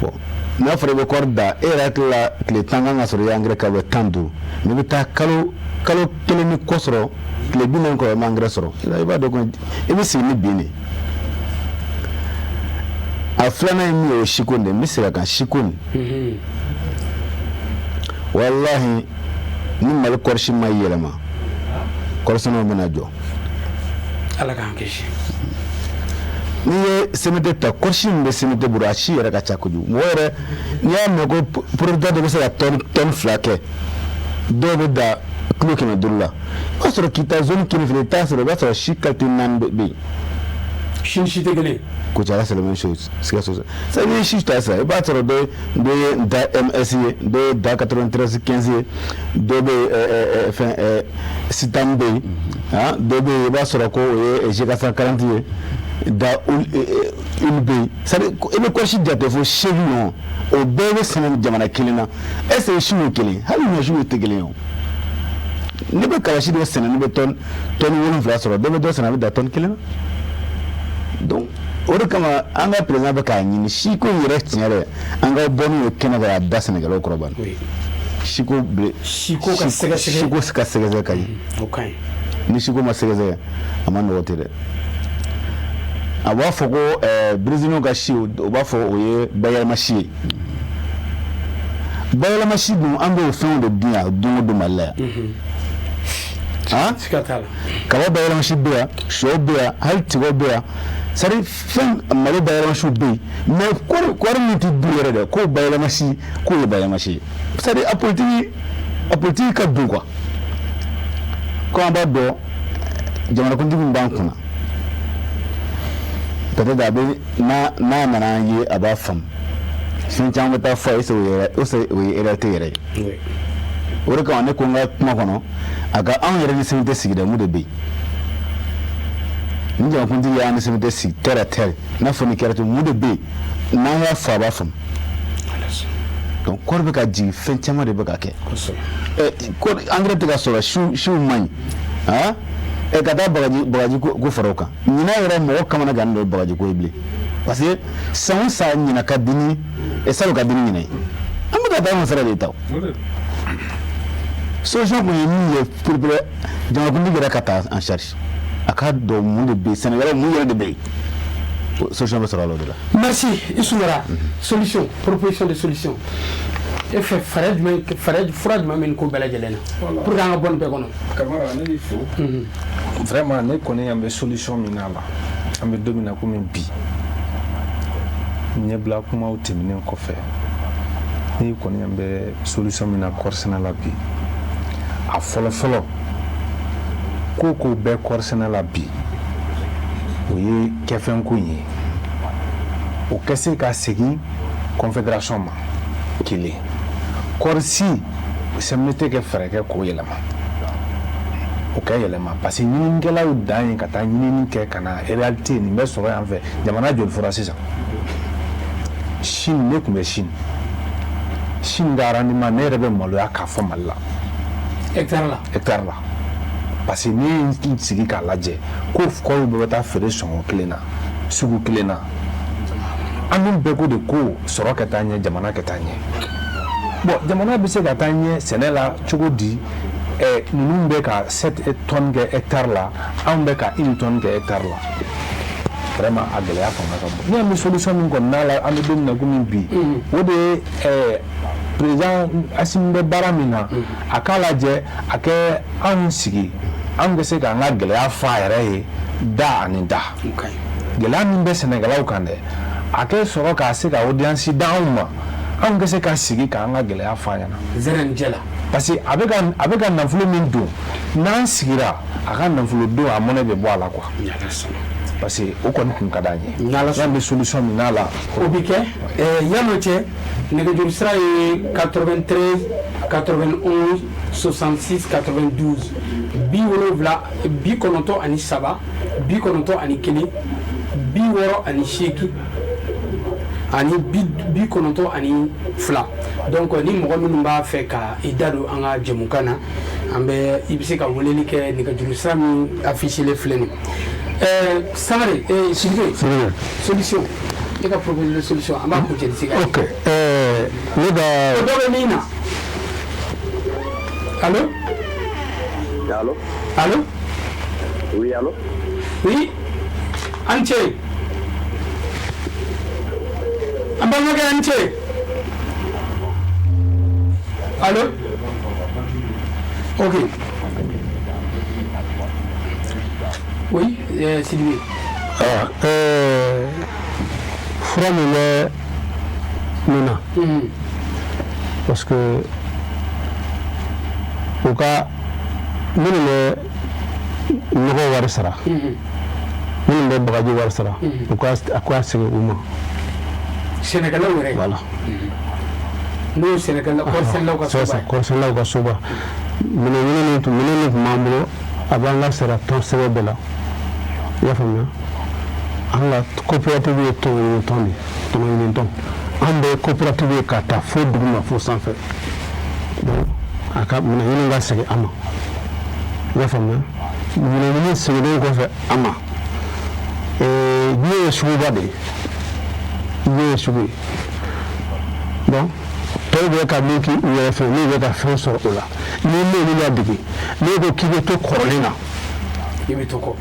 Speaker 3: bon n'a fɔra i bɛ kɔɔri da e yɛrɛ hakili la tile 10 kan ka sɔrɔ i ye engrais k'a bɛ 15 mais i bɛ taa kalo kelen ni kɔ sɔrɔ tile 40 kɔ i ma engrais sɔrɔ i b'a dɔn ko i bɛ sigi ni bin de a filanan ye min ye o siko de n bɛ segin a kan siko nin walahi ni Mali kɔɔrisi ma yɛlɛma kɔɔrisɛnɛw bɛna jɔ
Speaker 1: Ala k'an kisi
Speaker 3: n'i ye CMT ta kɔɔrisi min bɛ CMT bolo a si yɛrɛ ka ca kojugu mɔgɔ yɛrɛ n'i y'a mɛn ko producteur dɔ bɛ se ka tɔni 2 kɛ dɔw bɛ da kilo 500 la i b'a sɔrɔ k'i ta zone kelen fɛ i t'a sɔrɔ i b'a sɔrɔ si qualité 4 bɛ yen
Speaker 1: si tɛ kelen
Speaker 3: Kucala c'est la même chose ça n'i ye si ta sisan i b'a sɔrɔ dɔ ye da MS ye dɔ ye da 93 15 ye dɔ bɛ fɛn Sitam bɛ yen dɔ bɛ yen i b'a sɔrɔ ko o ye G440 ye da ulu bɛ yen c'est-à-dire i bɛ kɔɔrisi jate fo 8 ɲɔgɔn o bɛɛ bɛ sɛnɛ jamana kelen na est-ce que si y'o kelen hali ɲɔsiw tɛ kelen ye o ne bɛ kabasi dɔ sɛnɛ ne bɛ tɔni 7 sɔrɔ dɔ bɛ dɔ sɛnɛ a bɛ da tɔni 1 na donc o de kama an ka président bɛ k'a ɲini siko yɛrɛ tiɲɛ yɛrɛ an ka bɔ n'o ye kɛnɛ kan k'a da sɛnɛkɛlaw kɔrɔ ban siko ka sɛgɛsɛgɛ ka ɲi ni siko ma sɛgɛsɛgɛ a ma nɔgɔ tɛ dɛ a b'a fɔ ko brésilien ka si o b'a fɔ o ye bayɛlɛma si ye bayɛlɛma si dun an b'o fɛnw de dun yan don o don Mali la yan kaba bayɛlɛma si bɛ yan sɔ bɛ yan hali tigɛ bɛ yan c'est-à-dire fɛn Mali bayɛlɛma siw bɛ yen mais kɔɔri min tɛ dun yɛrɛ dɛ k'o bayɛlɛma si k'o ye bayɛlɛma si ye c'est-à-dire a politiki ka don quoi ko an b'a dɔn jamanakuntigi min b'an kunna peut-être a bɛ n'a nana an ye a b'a faamu fɛn caman bɛ taa fɔ est-ce que o ye réalité yɛrɛ ye o de kama ne ko n ka kuma kɔnɔ a ka anw yɛrɛ ni CMT sigi dɛ mun de bɛ yen ni jamakuntigi y'an ni CMT sigi terre à terre n'a fɔ ni kɛra ten mun de bɛ yen n'an y'a fɔ a b'a faamu donc kɔɔri bɛ ka jigin fɛn caman de bɛ ka kɛ engrais tɛ ka sɔrɔ siw man ɲi ka taa bagaji ko fara o kan ɲinan yɛrɛ mɔgɔ kamana gannen dɔ ye bagaji ko ye bilen parce que san o san ɲinan ka di ni salon ka di ni ɲinan ye an bɛ ka taa masara de ta o solution kun ye min ye pour jamakuntigi yɛrɛ ka ta en charge a ka dɔn mun de bɛ yen Sénégalais mun yɛrɛ de bɛ yen solution bɛ sɔrɔ a la o de la.
Speaker 1: Merci Issoumara. Solution, proposition de solution. E fɛ fura jumɛn bɛ nin ko bɛɛ lajɛlen na pour que an ka bɔ nin bɛɛ kɔnɔ.
Speaker 4: Kamara ne b'i fo. Vraiment ne kɔni an bɛ solution min na la an bɛ don min na komi bi ɲɛbila kumaw tɛmɛnen kɔfɛ ne kɔni an bɛ solution min na kɔɔrisɛnɛ la bi a fɔlɔ-fɔlɔ ko bɛɛ kɔɔrisɛnɛ la bi o ye kɛfɛnko ye o kɛ se ka segin confédération ma kelen kɔɔri si CMT kɛ fɛɛrɛ kɛ k'o yɛlɛma o kɛ yɛlɛma parce que ɲininikɛlaw dan ye ka taa ɲinini kɛ ka na réalité nin bɛ sɔrɔ yan fɛ jamana joli fɔra sisan Chine ne tun bɛ Chine ka rendement ne yɛrɛ bɛ maloya k'a fɔ Mali la hectare la parce que ni n sigi k'a lajɛ ko kɔɔriw bɛɛ bɛ taa feere sɔngɔ kelen na sugu kelen na an dun bɛɛ ko de ko sɔrɔ ka taa ɲɛ jamana ka taa ɲɛ bon jamana bɛ se ka taa ɲɛ sɛnɛ la cogo di ninnu bɛ ka 7 tonnes kɛ hectare la anw bɛ ka 1 tonne kɛ hectare la vraiment a gɛlɛya fanga ka bon ne y'an bɛ solution min kɔni n'a la an bɛ don min na komi bi o de ye président Assimi bɛ baara min na a k'a lajɛ a kɛ anw sigi an bɛ se k'an ka gɛlɛya fɔ a yɛrɛ ye da ani da gɛlɛya min bɛ sɛnɛkɛlaw kan dɛ a kɛ sɔrɔ k'a se ka audience da anw ma anw bɛ se ka sigi k'an ka gɛlɛya fɔ a ɲɛna
Speaker 1: zɛrɛn jɛla
Speaker 4: parce que a bɛ ka nafolo min don n'an sigira a ka nafolo don a mɔnɛ bɛ bɔ a la quoi parce que o kɔni kun ka d'an ye n'an bɛ solution min n'a la
Speaker 1: o bɛ kɛ yan'o cɛ nɛgɛjuru sira ye 93 91 66 92 70 93 93 61 ani 92 donc ni mɔgɔ minnu b'a fɛ ka i da don an ka jɛmukan na an bɛ i bɛ se ka weleli kɛ nɛgɛjuru sira min affiché filɛ nin Sangare Sidibe solution e ka proposer de solution an b'a kuncɛ disi kan
Speaker 5: ok ne ka
Speaker 1: o dɔ bɛ min na allo allo
Speaker 6: oui allo
Speaker 1: oui an cɛ an balimakɛ an cɛ allo ok oui Sidibe
Speaker 5: fura min bɛ nin na parce que u ka minnu bɛ nɔgɔ wari sara minnu bɛ bagaji wari sara u ka segin u ma
Speaker 1: sɛnɛkɛlaw yɛrɛ
Speaker 5: voilà
Speaker 1: n'o ye sɛnɛkɛlaw kɔɔrisɛnɛlaw ka soba minɛn tun b'an bolo a b'an ka sara tɔn sɛbɛn bɛɛ la i y'a faamuya an ka coopérative ye tɔn ɲini tɔn an bɛ coopérative ye ka taa fo duguma fo sanfɛ donc a ka minɛn ɲini ka segin an ma i y'a faamuya minɛn ɲini seginnen kɔfɛ an ma diɲɛ ye suguba de ye diɲɛ ye sugu ye donc tɔw bɛ ka min k'i yɛrɛ fɛ n'u bɛ ka fɛn sɔrɔ o la n'i m'olu ladege n'i ko k'i bɛ to kɔrɔlen na i bɛ to kɔ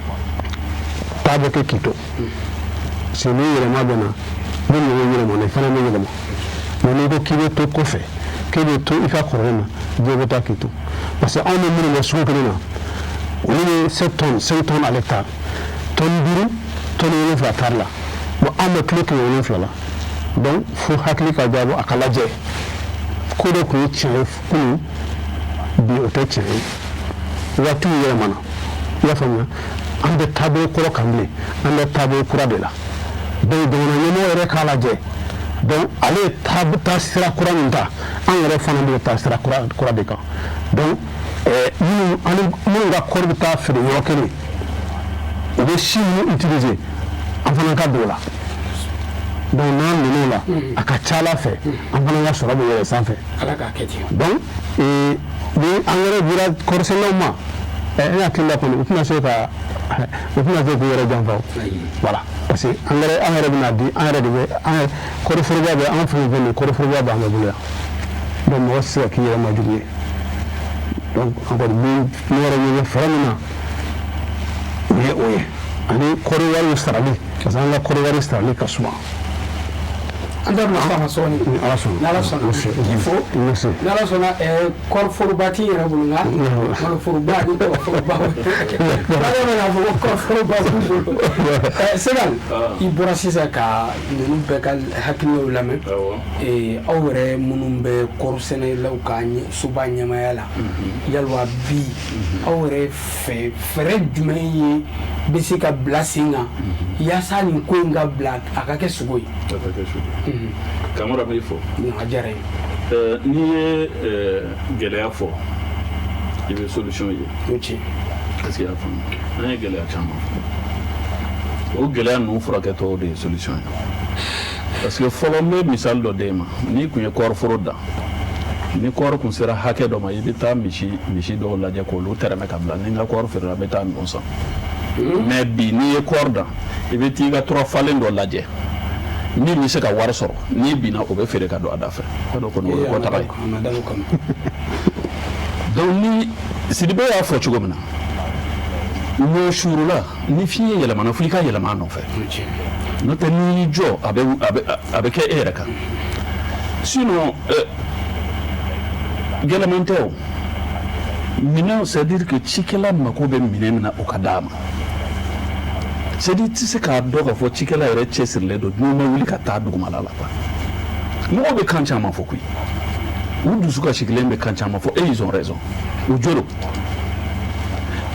Speaker 5: taa bɛ kɛ k'i to parce que ni yɛlɛma bɛ na ni mɔgɔ yɛlɛma na i fana bɛ yɛlɛma mais n'i ko k'i bɛ to kɔfɛ k'i bɛ to i ka kɔrɔlen na diɲɛ bɛ taa k'i to parce que anw ni minnu bɛ sugu kelen na olu bɛ 7 tonnes à l'hectare tonne 5 tonne 7 tari la bon anw bɛ kilo 7 la donc fo hakili ka jabo a ka lajɛ ko dɔ tun ye tiɲɛ ye kunun bi o tɛ tiɲɛ ye waatiw yɛlɛmana i y'a faamuya an bɛ taabolo kɔrɔ kan bilen an bɛ taabolo kura de la donc jamana ɲɛmɔgɔ yɛrɛ k'a lajɛ donc ale ye taa sira kura min ta an yɛrɛ fana bɛ taa sira kura de kan donc minnu ka kɔɔri bɛ taa feere yɔrɔ kelen u bɛ si minnu utiliser an fana ka don o la donc n'an ninnu la a ka ca Ala fɛ an fana ka sɔrɔ bɛ yɛlɛ sanfɛ donc ni engrais dira kɔɔrisɛnɛlaw ma ne hakili la kɔni u tɛna se k'u yɛrɛ janfa o voilà parce que engrais an yɛrɛ bɛna di an yɛrɛ de bɛ kɔɔri foroba bɛ an fɛ yen kɔɔri foroba b'an bolo yan donc mɔgɔ tɛ se ka k'i yɛrɛ ma jugu ye donc an kɔni ne yɛrɛ ɲɛ bɛ fɛɛrɛ min na o ye o ye ani kɔɔri wari sarali parce que an ka kɔɔri wari sarali ka suma.
Speaker 1: An da bɛna fɔ a ma sɔɔni n'Ala sɔnna il faut n'Ala sɔnna kɔɔri foroba t'i yɛrɛ bolo nka malo foroba ani kɔɔri foroba n'Ala bɛna fɔ ko kɔɔri foroba b'u bolo Segal i bɔra sisan ka ninnu bɛɛ ka hakilinaw lamɛn aw yɛrɛ minnu bɛ kɔɔri sɛnɛlaw ka soba ɲɛmaaya la yalima bi aw yɛrɛ fɛ fɛɛrɛ jumɛn ye bɛ se ka bila sen kan yaasa nin ko in ka bila a ka kɛ sogo ye.
Speaker 2: Kamara b'i fɔ
Speaker 1: a diyara n ye
Speaker 2: n'i ye gɛlɛya fɔ i bɛ solution ye est-ce que i y'a faamu an ye gɛlɛya caman fɔ o gɛlɛya ninnu furakɛtɔ de ye solution ye parce que fɔlɔ n bɛ misali dɔ d'e ma n'i kun ye kɔɔri foro dan ni kɔɔri kun sera hakɛ dɔ ma i bɛ taa misi dɔw lajɛ k'olu tɛrɛmɛ ka bila ni n ka kɔɔri feerela n bɛ taa ninnu san mais bi n'i ye kɔɔri dan i bɛ t'i ka tura falen dɔ lajɛ ni bɛ se ka wari sɔrɔ n'i binna o bɛ feere ka don a da fɛ o de kɔni o ye kɔtaga ye donc ni Sidibe y'a fɔ cogo min na ɲɔ suurula ni fiɲɛ yɛlɛmana fo i ka yɛlɛma a nɔfɛ n'o tɛ n'i y'i jɔ a bɛ kɛ e yɛrɛ kan sinon gɛlɛman tɛ o minɛn c'est à dire que cikɛla mako bɛ minɛn min na o ka d'a ma c'est à dire i tɛ se k'a dɔn k'a fɔ cikɛla yɛrɛ cɛsirilen don n'o ma wuli ka taa dugumala la mɔgɔw bɛ kan caman fɔ koyi u dusu ka sigilen bɛ kan caman fɔ et ils ont raison u jo don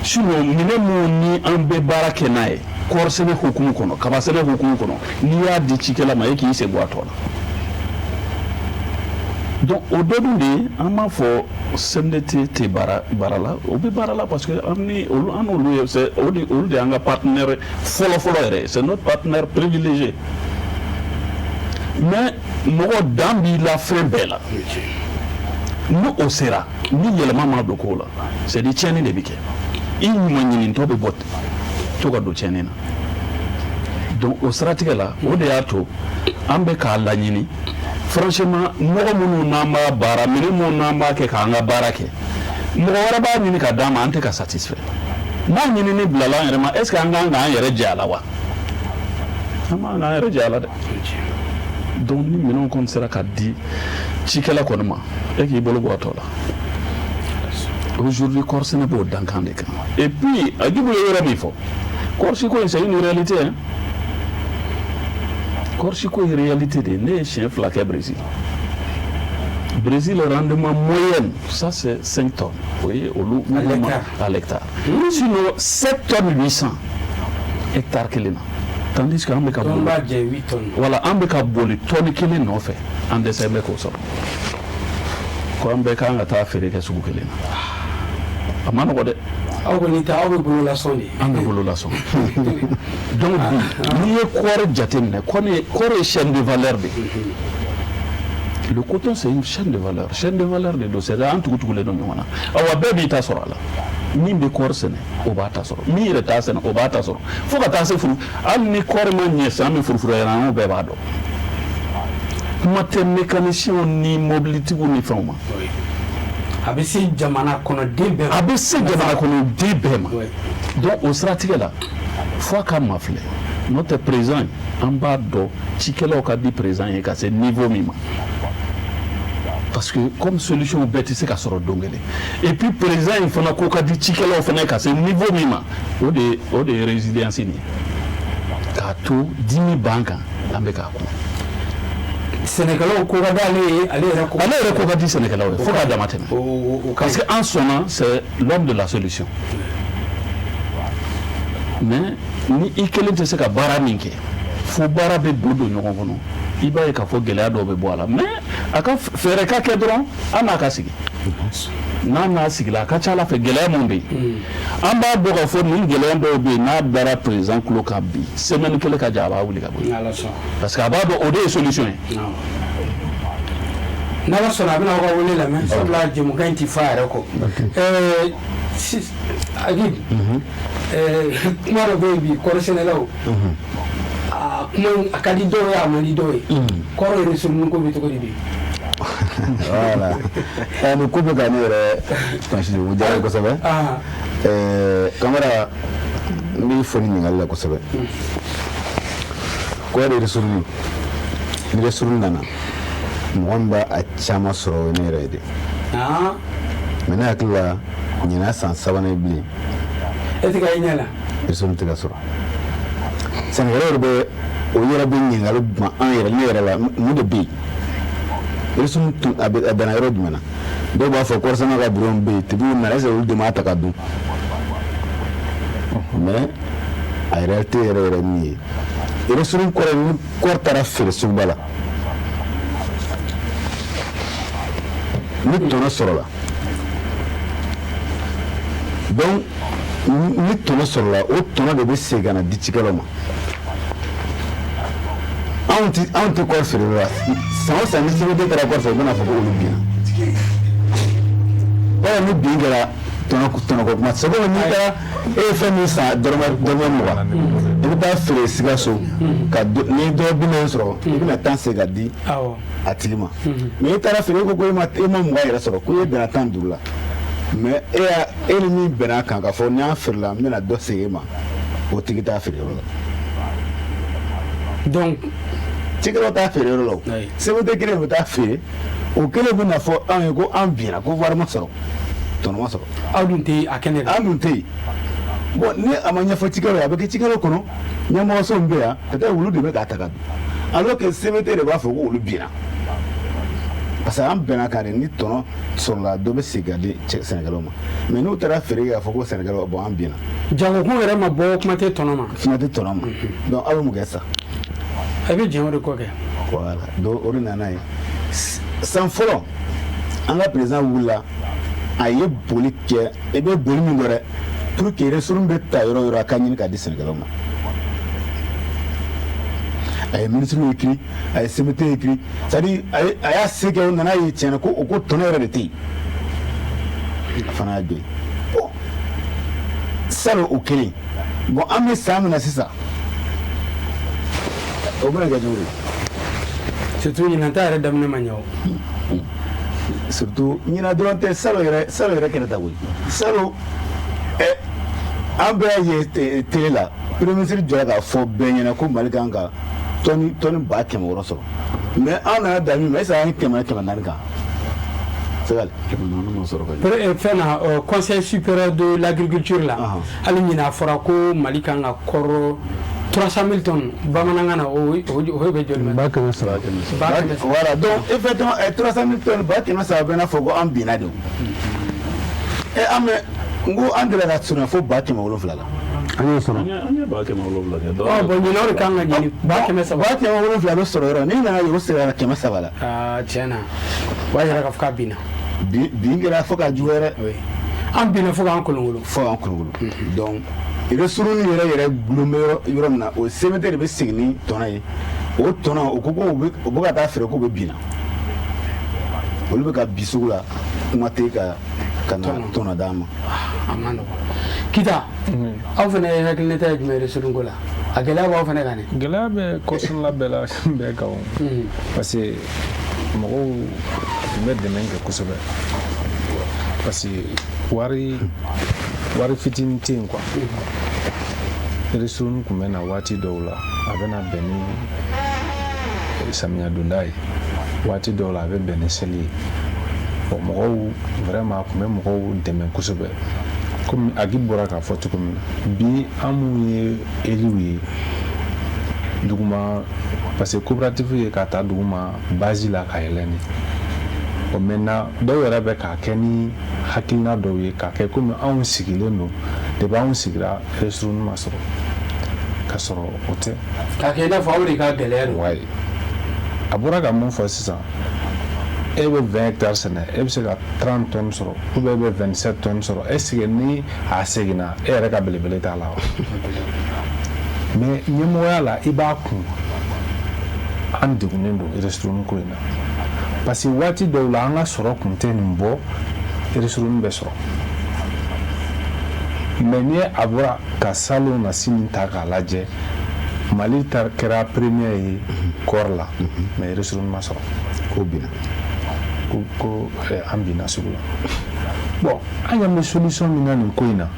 Speaker 2: sinon minɛn minnu ni an bɛ baara kɛ n'a ye kɔɔri sɛnɛ hukumu kɔnɔ kaba sɛnɛ hukumu kɔnɔ n'i y'a di cikɛla ma e k'i sen bɔ a tɔ la donc o dɔ dun de ye an b'a fɔ CMDT tɛ baara la o bɛ baara la parce que an n'olu ye olu de y'an ka partenaire fɔlɔ yɛrɛ c'est notre partenaire privilégié mais mɔgɔ dan b'i la fɛn bɛɛ la ni o sera ni yɛlɛma ma don ko la c'est à dire tiɲɛni de bɛ kɛ i ɲuman ɲinitɔ bɛ bɔ to ka don tiɲɛni na donc o siratigɛ la o de y'a to an bɛ k'a laɲini franchement mɔgɔ minnu n'an b'a baara minɛn minnu n'an b'a kɛ k'an ka baara kɛ mɔgɔ wɛrɛ b'a ɲini ka d'an ma an tɛ ka satisfait n'a ɲinini bilala an yɛrɛ ma est ce que an kan k'an yɛrɛ jɛ a la wa an b'an k'an yɛrɛ jɛ a la dɛ donc ni minɛnw kɔni sera ka di cikɛla kɔni ma e k'i bolo bɔ a tɔ la aujourd'hui kɔɔri sɛnɛ b'o dankan de kan et puis a jugu ye yɔrɔ min fɔ kɔɔri siko in c'est une réalité hein kɔɔri siko ye réalité de ne ye siɲɛ 2 kɛ Brésil le rendement moyen ça c'est 5 tonnes oui à l'hectare sinon 7 tonnes 800 hectare kelen na tandis que an bɛ ka boli voilà an bɛ ka boli tonne kelen nɔfɛ an dɛsɛ bɛ k'o sɔrɔ ko an bɛɛ kan ka taa feere kɛ sugu kelen na a ma nɔgɔ dɛ
Speaker 1: aw kɔni ta aw bɛ bolo lasɔn de
Speaker 2: an bɛ bolo lasɔn donc bi n'i ye kɔɔri jateminɛ kɔɔri ye chaîne de valeur de le coton c'est une chaîne de valeur de do c'est an tugutugulen don ɲɔgɔn na awa bɛɛ b'i ta sɔrɔ a la min bɛ kɔɔri sɛnɛ o b'a ta sɔrɔ min yɛrɛ t'a sɛnɛ o b'a ta sɔrɔ fo ka taa se furu hali ni kɔɔri ma ɲɛ san bɛ furufuru yɛrɛ an bɛɛ b'a dɔn kuma tɛ mécaniciens ni mobilitigiw ni fɛnw ma
Speaker 1: a bɛ se jamana kɔnɔden bɛɛ ma
Speaker 2: a bɛ se jamana kɔnɔden bɛɛ ma donc o siratigɛ la fo a ka mafilɛ n'o tɛ président an b'a dɔn cikɛlaw ka di président ye ka se niveau min ma parce que comme solution bɛɛ tɛ se ka sɔrɔ don kelen et puis président in fana ko ka di cikɛlaw fana ka se niveau min ma o de ye résilience nin ye k'a to dimi b'an kan an bɛ k'a kun
Speaker 1: sɛnɛkɛlaw ko ka di ale ye ale yɛrɛ ko
Speaker 2: ka di sɛnɛkɛlaw ye fo k'a dama tɛmɛ parce que an sɔnna c'est l'homme de la solution mais ni i kelen tɛ se ka baara min kɛ fo baara bɛ don ɲɔgɔn kɔnɔ i b'a ye k'a fɔ gɛlɛya dɔw bɛ bɔ a la mais a ka fɛɛrɛ ka kɛ dɔrɔn an n'a ka sigi n'a n'a sigila a ka ca ala fɛ gɛlɛya mun bɛ yen an b'a dɔn k'a fɔ nin gɛlɛya dɔw bɛ yen n'a dara président tulo kan bi semaine kelen ka jan a b'a wuli ka bɔ yen parce que a b'a dɔn o de ye solution ye
Speaker 1: n'ala sɔnna a bɛna aw ka wele lamɛn sabula jɛmukan in ti fa yɛrɛ kɔ Agib kuma dɔ bɛ yen bi kɔɔrisɛnɛlaw kuma a ka di dɔw ye a man di dɔw ye kɔrɔ yɛrɛ surunun ko bɛ cogo di bi
Speaker 3: voilà ni ko bɛ ka ne yɛrɛ pansi o diyara ye kosɛbɛ kamara n b'i fɔ ni ɲininkali la kosɛbɛ ko yɛrɛ surunun ni yɛrɛ surunun nana mɔgɔ min b'a caman sɔrɔ o ye ne yɛrɛ ye de mais ne hakili la ɲinan san sabanan ye bilen
Speaker 1: e tɛ ka i ɲɛ la
Speaker 3: yɛrɛ surunun tɛ ka sɔrɔ sɛnɛkɛlaw yɛrɛ bɛ o yɛrɛ bɛ ɲininkali ban an yɛrɛ ne yɛrɛ la mun de bɛ yen yɛrɛ surunun a bɛnna yɔrɔ jumɛn na dɔw b'a fɔ kɔɔrisɛnɛ ka bureau bɛ yen tigiw nana est-ce que olu de m'a ta ka dun mais a réalité yɛrɛ min ye yɛrɛ surunun kɔrɔ ni kɔɔri taara feere suguba la ni tɔnɔ sɔrɔla donc ni tɔnɔ sɔrɔla o tɔnɔ de bɛ segin ka na di cikɛlaw ma anw tɛ kɔɔri feere la san o san ni CVT taara kɔɔri feere u bɛna fɔ ko olu binna yala ni bin kɛra tɔnɔko kuma c'est comme n'i taara e ye fɛn min san dɔrɔmɛ 20 i bɛ taa feere Sikaso ka n'i ye dɔrɔmɛ 40 sɔrɔ i bɛna tan segin ka di a tigi ma mais i taara feere ko e ma 20 yɛrɛ sɔrɔ ko e bɛnna 15 la mais e ni min bɛnna kan k'a fɔ n'i y'a feere la n bɛna dɔ segin e ma o tigi t'a feere yɔrɔ la
Speaker 1: donc
Speaker 3: cikɛlaw t'a feere yɔrɔ la o CVT kelen bɛ taa feere o kelen bɛ na fɔ anw ye ko an binna ko wari ma sɔrɔ tɔnɔ ma sɔrɔ
Speaker 1: aw dun tɛ a kɛnɛ kan
Speaker 3: an dun tɛ yen bon ni a ma ɲɛfɔ cikɛlaw ye a bɛ kɛ cikɛlaw kɔnɔ ɲɛmɔgɔso min bɛ yan peut-être olu de bɛ k'a ta ka dun alors que CVT de b'a fɔ ko olu binna parce que an bɛnna kan de ni tɔnɔ sɔrɔla dɔ bɛ segin ka di sɛnɛkɛlaw ma mais n'u taara feere kɛ k'a fɔ ko sɛnɛkɛlaw bon an binna
Speaker 1: jagokun yɛrɛ ma bɔ kuma tɛ tɔnɔ ma
Speaker 3: kuma tɛ tɔnɔ ma donc aw bɛ mun kɛ sa
Speaker 1: a bɛ jɛn o de kɔ kɛ
Speaker 3: voilà donc o de nana ye san fɔlɔ an ka président wulila a ye boli kɛ i bɛ boli min kɛ dɛ pour que ressources bɛ ta yɔrɔ o yɔrɔ a ka ɲini ka di sɛnɛkɛlaw ma a ye ministre écrit a ye CVT écrit c'est-à-dire a y'a se kɛ o nana ye tiɲɛna ko o ko tɔnɔ yɛrɛ de tɛ yen a fana y'a jɔ yen bon salon o kelen bon an bɛ san min na sisan o bɛna kɛ cogo di
Speaker 1: surtout ɲinan ta yɛrɛ daminɛ ma ɲɛ o
Speaker 3: surtout ɲinan dɔrɔn tɛ salon yɛrɛ kɛnɛ ta koyi salon an bɛɛ ye télé la premier ministre jɔra k'a fɔ bɛɛ ɲɛna ko Mali kan ka tɔni 100,000 sɔrɔ mais an nana da min ma est-ce que an ye 400 kan c'est vrai
Speaker 1: fɛn na conseil supérieur de l'agriculture la hali ɲinan a fɔra ko Mali kan ka kɔrɔ 300,000 tonnes bamanankan na o bɛ joli ma?
Speaker 5: Ba kɛmɛ saba.
Speaker 3: Voilà donc effectivement 300,000 tonnes ba kɛmɛ saba bɛ n'a fɔ ko an binna de o an bɛ n ko an delila ka surunya fo ba 700 la.
Speaker 5: An y'o sɔrɔ.
Speaker 2: An ye ba 700 kɛ.
Speaker 1: Bon ɲinan o de kan ka ɲini ba 700.
Speaker 3: Ba 700 bɛ sɔrɔ yɔrɔ n'i nana ye o sera 700 la.
Speaker 1: Tiɲɛ na o b'a yira k'a fɔ k'a binna.
Speaker 3: Bin kɛra fo ka jugu yɛrɛ.
Speaker 1: An binna fo k'an kolonkolon.
Speaker 3: Fo k'an kolonkolon donc ressources yɛrɛ gulon bɛ yɔrɔ min na o CVT de bɛ segin ni tɔnɔ ye o tɔnɔ o ko ko u bɛ ka taa feere k'u bɛ binna olu bɛ ka bi sugu la kuma tɛ ka na tɔnɔ d'a ma.
Speaker 1: A ma nɔgɔn Kita aw fana ye hakilinata ye jumɛn ye ressources ko la a gɛlɛya b'aw fana kan dɛ.
Speaker 4: Gɛlɛya bɛ kɔsɔnla bɛɛ la bɛɛ kan o parce que mɔgɔw tun bɛ dɛmɛ kɛ kosɛbɛ parce que wari fitinin tɛ yen quoi ressources tun bɛ na waati dɔw la a bɛ na bɛn ni samiya donda ye waati dɔw la a bɛ bɛn ni seli ye bon mɔgɔw vraiment a tun bɛ mɔgɔw dɛmɛ kosɛbɛ comme Agi bɔra k'a fɔ cogo min na bi an minnu ye éliw ye duguma parce que coopérative ye ka taa duguma base la ka yɛlɛ ni bon maintenant dɔw yɛrɛ bɛ k'a kɛ ni hakilina dɔw ye k'a kɛ komi anw sigilen don depuis anw sigira ressources ma sɔrɔ ka sɔrɔ o tɛ
Speaker 1: k'a kɛ i n'a fɔ aw de ka gɛlɛya don.
Speaker 4: wayi a bɔra ka mun fɔ sisan e bɛ 20 hectares sɛnɛ e bɛ se ka 30 tonnes sɔrɔ ou bien e bɛ 27 tonnes sɔrɔ est ce que ni a seginna e yɛrɛ ka belebele t'a la wa mais ɲɛmɔgɔya la i b'a kun an degunnen don Iresuruni ko in na parce que waati dɔw la an ka sɔrɔ kun tɛ nin bɔ Iresuruni bɛ sɔrɔ mais ni a bɔra ka salon na si min ta k'a lajɛ Mali kɛra premier ye kɔɔri la mais Iresuruni ma sɔrɔ
Speaker 3: ko bina
Speaker 4: ko an binna sugu la bon an ɲɛ bɛ solution min na nin ko in na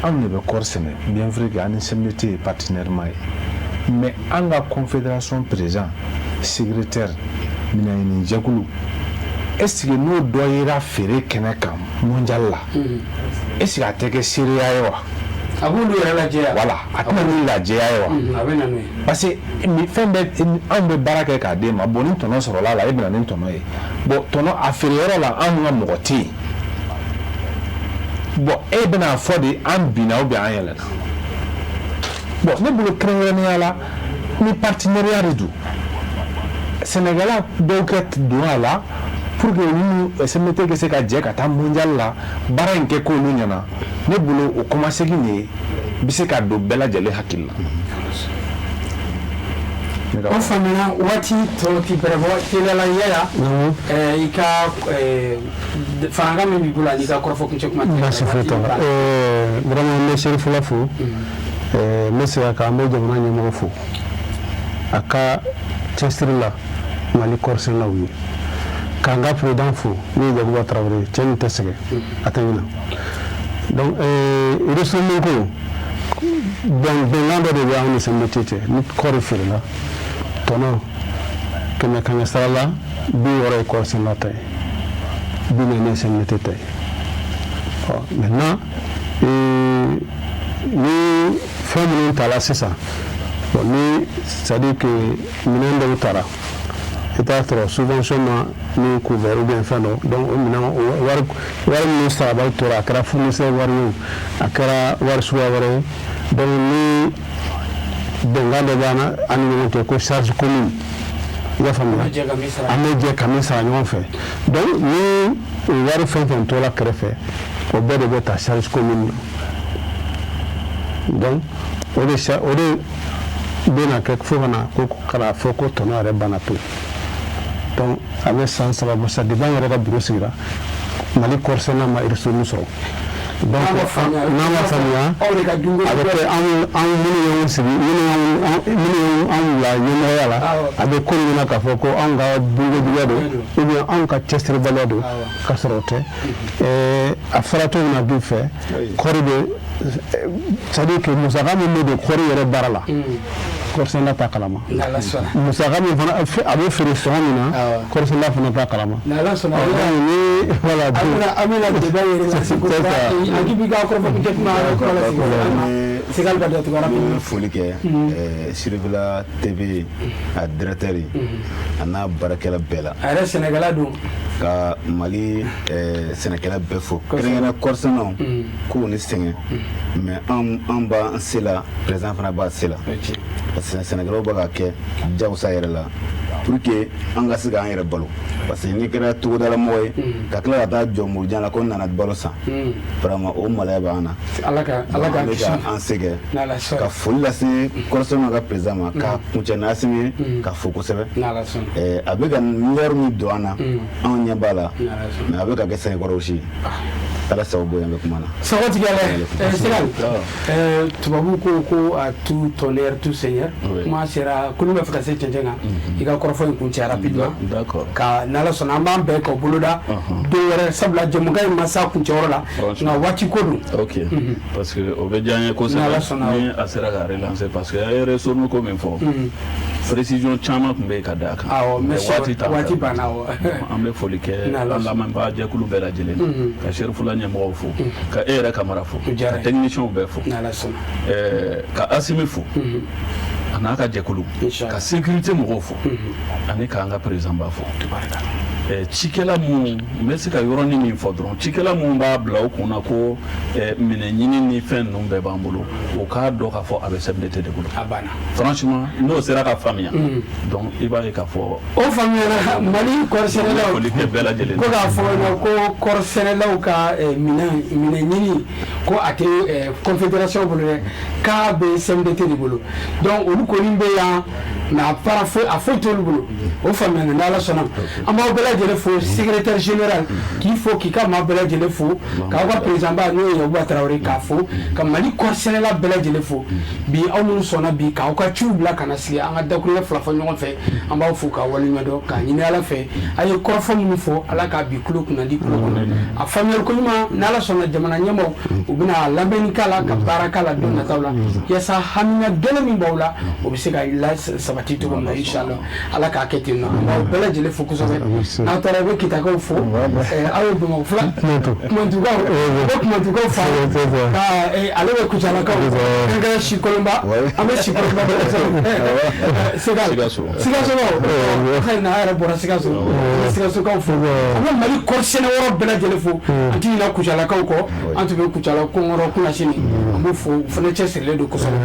Speaker 4: anw de bɛ kɔɔri sɛnɛ bien vrai que an ni CMDT ye partenairement ye mais an ka confédération président secrétaire minaɲini jɛkulu est ce que n'o dɔ yera feere kɛnɛ kan mondial la est ce que a tɛ kɛ seereya ye wa
Speaker 1: a b'olu yɛrɛ lajɛ yan
Speaker 4: voilà a tɛna ni lajɛya ye wa
Speaker 1: a bɛ na n'o ye
Speaker 4: parce que fɛn bɛɛ anw bɛ baara kɛ k'a d'e ma bon ni tɔnɔ sɔrɔla a la e bɛna ni tɔnɔ ye bon tɔnɔ a feereyɔrɔ la anw ka mɔgɔ tɛ yen bon e bɛna fɔ de an binna ou bien an yɛlɛna bon ne bolo kɛrɛnkɛrɛnnenya la ni partenariat de don Sénégalais dɔw kɛ don a la pour que olu CMDT ka se ka jɛ ka taa mondial la baara in kɛ k'olu ɲɛna ne bolo o kɔmasegin de bɛ se ka don bɛɛ lajɛlen hakili la.
Speaker 1: o faamuyana waati tɔ ti bɛrɛbɔ teliyala yala i ka fanga min b'i bolo ani ka kɔrɔfɔ kuncɛ kuma
Speaker 5: baasi foyi t'a la vraiment n bɛ seri fɔlɔ fo n bɛ segin a kan an bɛ jamana ɲɛmɔgɔ fo a ka cɛsiri la Mali kɔɔri sɛnɛlaw ye k'an ka président fo min ye Yakuba Tarawele cɛ min tɛ sɛgɛn a tɛ ɲinɛ donc Iresuruni ko bɛnkan dɔ de bɛ anw ni CMDT cɛ ni kɔɔri feerela tɔnɔ 100 sara la 60 ye kɔɔri sɛnɛla ta ye 40 ye CMDT ta ye maintenant ni fɛn minnu tala sisan ni c'est à dire que minɛn dɔw tara i t'a sɔrɔ subvention ma min couvert ou bien fɛn dɔ donc o minɛn wari minnu sarabali tora a kɛra fournisseur wari ye a kɛra wari suguya wɛrɛ ye donc ni bɛnkan dɔ b'an ni ɲɔgɔn cɛ ko charge commune i y'a faamuya an bɛ jɛ ka min sara ɲɔgɔn fɛ donc ni wari fɛn fɛn tora kɛrɛfɛ o bɛɛ de bɛ ta charge commune na donc o de bɛna kɛ fo kana fɔ ko tɔnɔ yɛrɛ banna pewu donc a bɛ san 3 bɔ sa depuis an yɛrɛ ka bureau sigira Mali kɔɔri sɛnɛ ma Iresuruni sɔrɔ donc n'an ma faamuya a bɛ kɛ anw minnu y'anw sigi minnu y'anw bila ɲɛmɔgɔya la a bɛ ko min na k'a fɔ ko anw ka bunkojuguya don ou bien anw ka cɛsiribaliya don k'a sɔrɔ o tɛ a fɔra cogo min na bi fɛ kɔɔri bɛ c'est à dire que musaka min bɛ don kɔɔri yɛrɛ baara la kɔɔri sɛnɛla t'a kalama musaka min fana a bɛ feere sɔngɔ min na kɔɔri sɛnɛla fana t'a kalama voilà
Speaker 1: an bɛna débat yɛrɛ la a k'i b'i ka kɔrɔfɔ kuncɛ kuma Segal ka datugu
Speaker 3: n foli kɛ Sirifula TV a directeur a n'a baarakɛla bɛɛ la
Speaker 1: a yɛrɛ sɛnɛkɛla don
Speaker 3: ka Mali sɛnɛkɛla bɛɛ fo kɛrɛnkɛrɛnnen kɔɔri sɛnɛlaw k'u ni sɛgɛn mais an b'an se la président fana b'a se la parce que sɛnɛkɛlaw bɛ ka kɛ jagosa yɛrɛ la pour que an ka se k'an yɛrɛ balo parce que n'i kɛra togodalamɔgɔ ye ka tila ka taa jɔ Morijan la ko n nana balo san vraiment o maloya b'an na
Speaker 1: Ala ka
Speaker 3: an sɛgɛn ka foli lase kɔɔri sɛnɛlaw ka président ma ka kuncɛ n'Asimi ye ka fo kosɛbɛ a bɛ ka miliyɔri min don an na anw ɲɛ b'a la mais a bɛ ka kɛ sɛnɛkɔrɔw si Ala sababu an bɛ kuma na
Speaker 1: sago tigɛla Segal tubabu ko a tout honneur tout seigneur kuma sera ko bɛ fɛ ka se cɛncɛn kan i ka kɔrɔfɔ in kuncɛ rapidement ka n'Ala sɔnna an b'an bɛɛ k'aw boloda don wɛrɛ sabula jɛmukan in ma s'a kuncɛyɔrɔ la nka waati ko don
Speaker 2: ok parce que o bɛ diya n ye kosɛbɛ ni a sera ka relancer parce que a ye Iresuruni ko min fɔ précision caman tun bɛ yen ka d'a kan mais waati banna an bɛ foli kɛ an lamɛnbaga jɛkulu bɛɛ lajɛlen ka Serifula ɲɛmɔgɔw fo ka e yɛrɛ kamara fo ka techniciens bɛɛ fo ka Asimi fo a n'a ka jɛkulu ka sécurité mɔgɔw fo ani k'an ka président ba fo cikɛla mun n bɛ se ka yɔrɔnin min fɔ dɔrɔn cikɛla mun b'a bila u kunna ko minɛ ɲini ni fɛn ninnu bɛɛ b'an bolo o k'a dɔn k'a fɔ a bɛ CMDT de bolo franchement n'o sera ka faamuya donc i b'a ye k'a fɔ
Speaker 1: o faamuyara Mali kɔɔrisɛnɛlaw
Speaker 2: foli kɛ bɛɛ lajɛlen
Speaker 1: ko k'a fɔ ko kɔɔrisɛnɛlaw ka minɛ ɲini ko a tɛ confédération bolo dɛ k'a bɛ CMDT de bolo donc olu kɔni bɛ yan mais a foyi t'olu bolo o faamuyara n'Ala sɔnna an b'aw bɛɛ lajɛlen fo secrétaire général k'i fo k'i ka maa bɛɛ lajɛlen fo k'aw ka président ba n'o ye Yakuba Tarawele k'a fo ka Mali kɔɔrisɛnɛla bɛɛ lajɛlen fo bi aw minnu sɔnna bi k'aw ka ciw bila ka na sigi an ka dakuruɲɛ fila fɔ ɲɔgɔn fɛ an b'aw fo k'aw waleɲumandɔn k'a ɲini Ala fɛ a ye kɔrɔfɔ minnu fɔ Ala k'a bi tulo kunna di tulo kɔnɔ a faamuyali ko ɲuman n'Ala sɔnna jamana ɲɛmaaw u bɛna labɛnni k'a la ka baara k'a la don nataw la yaasa hamina gɛlɛn min b'aw la o bɛ se ka sabati cogo min na inchallah Ala k'a kɛ ten nɔ an b'aw bɛɛ lajɛlen fo kosɛbɛ n'a taara i bɛ kitakaw fo aw ye Bamakɔ fila kumantukaw o kumantukaw fa ka ale bɛ kucalakaw an ka Sikolonba an bɛ Sikolonba Sikasokaw xëy na a yɛrɛ bɔra Sikaso Sikasokaw fo an bɛ Mali kɔɔrisɛnɛ yɔrɔ bɛɛ lajɛlen fo an ti ɲinɛ kucalakaw kɔ an tun bɛ kucala kɔngɔrɔ kunasini an b'u fo u fana cɛsirilen don kosɛbɛ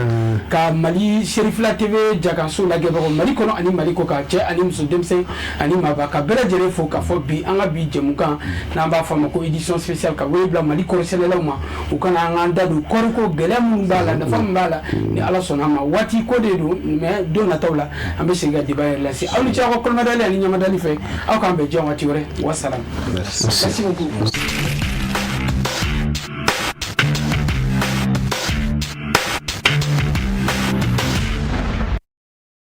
Speaker 1: ka Mali Serifila TV jakanso lajɛbagaw Mali kɔnɔ ani Mali kɔ kan cɛ ani muso denmisɛn ani maaba ka bɛɛ lajɛlen fo k'a fɔ bi an ka bi jɛmukan n'an b'a fɔ a ma ko édition spéciale ka wele bila Mali kɔɔrisɛnɛlaw ma u kana an k'an da don kɔɔriko gɛlɛya minnu b'a la nafa min b'a la ni Ala sɔnna a ma waati ko de don mais don nataw la an bɛ segin ka débat yɛrɛ lase aw ni cɛ aw ka kɔlɔmadali ani ɲamadali fɛ aw k'an bɛn diɲɛ waati wɛrɛ wassalam merci beaucoup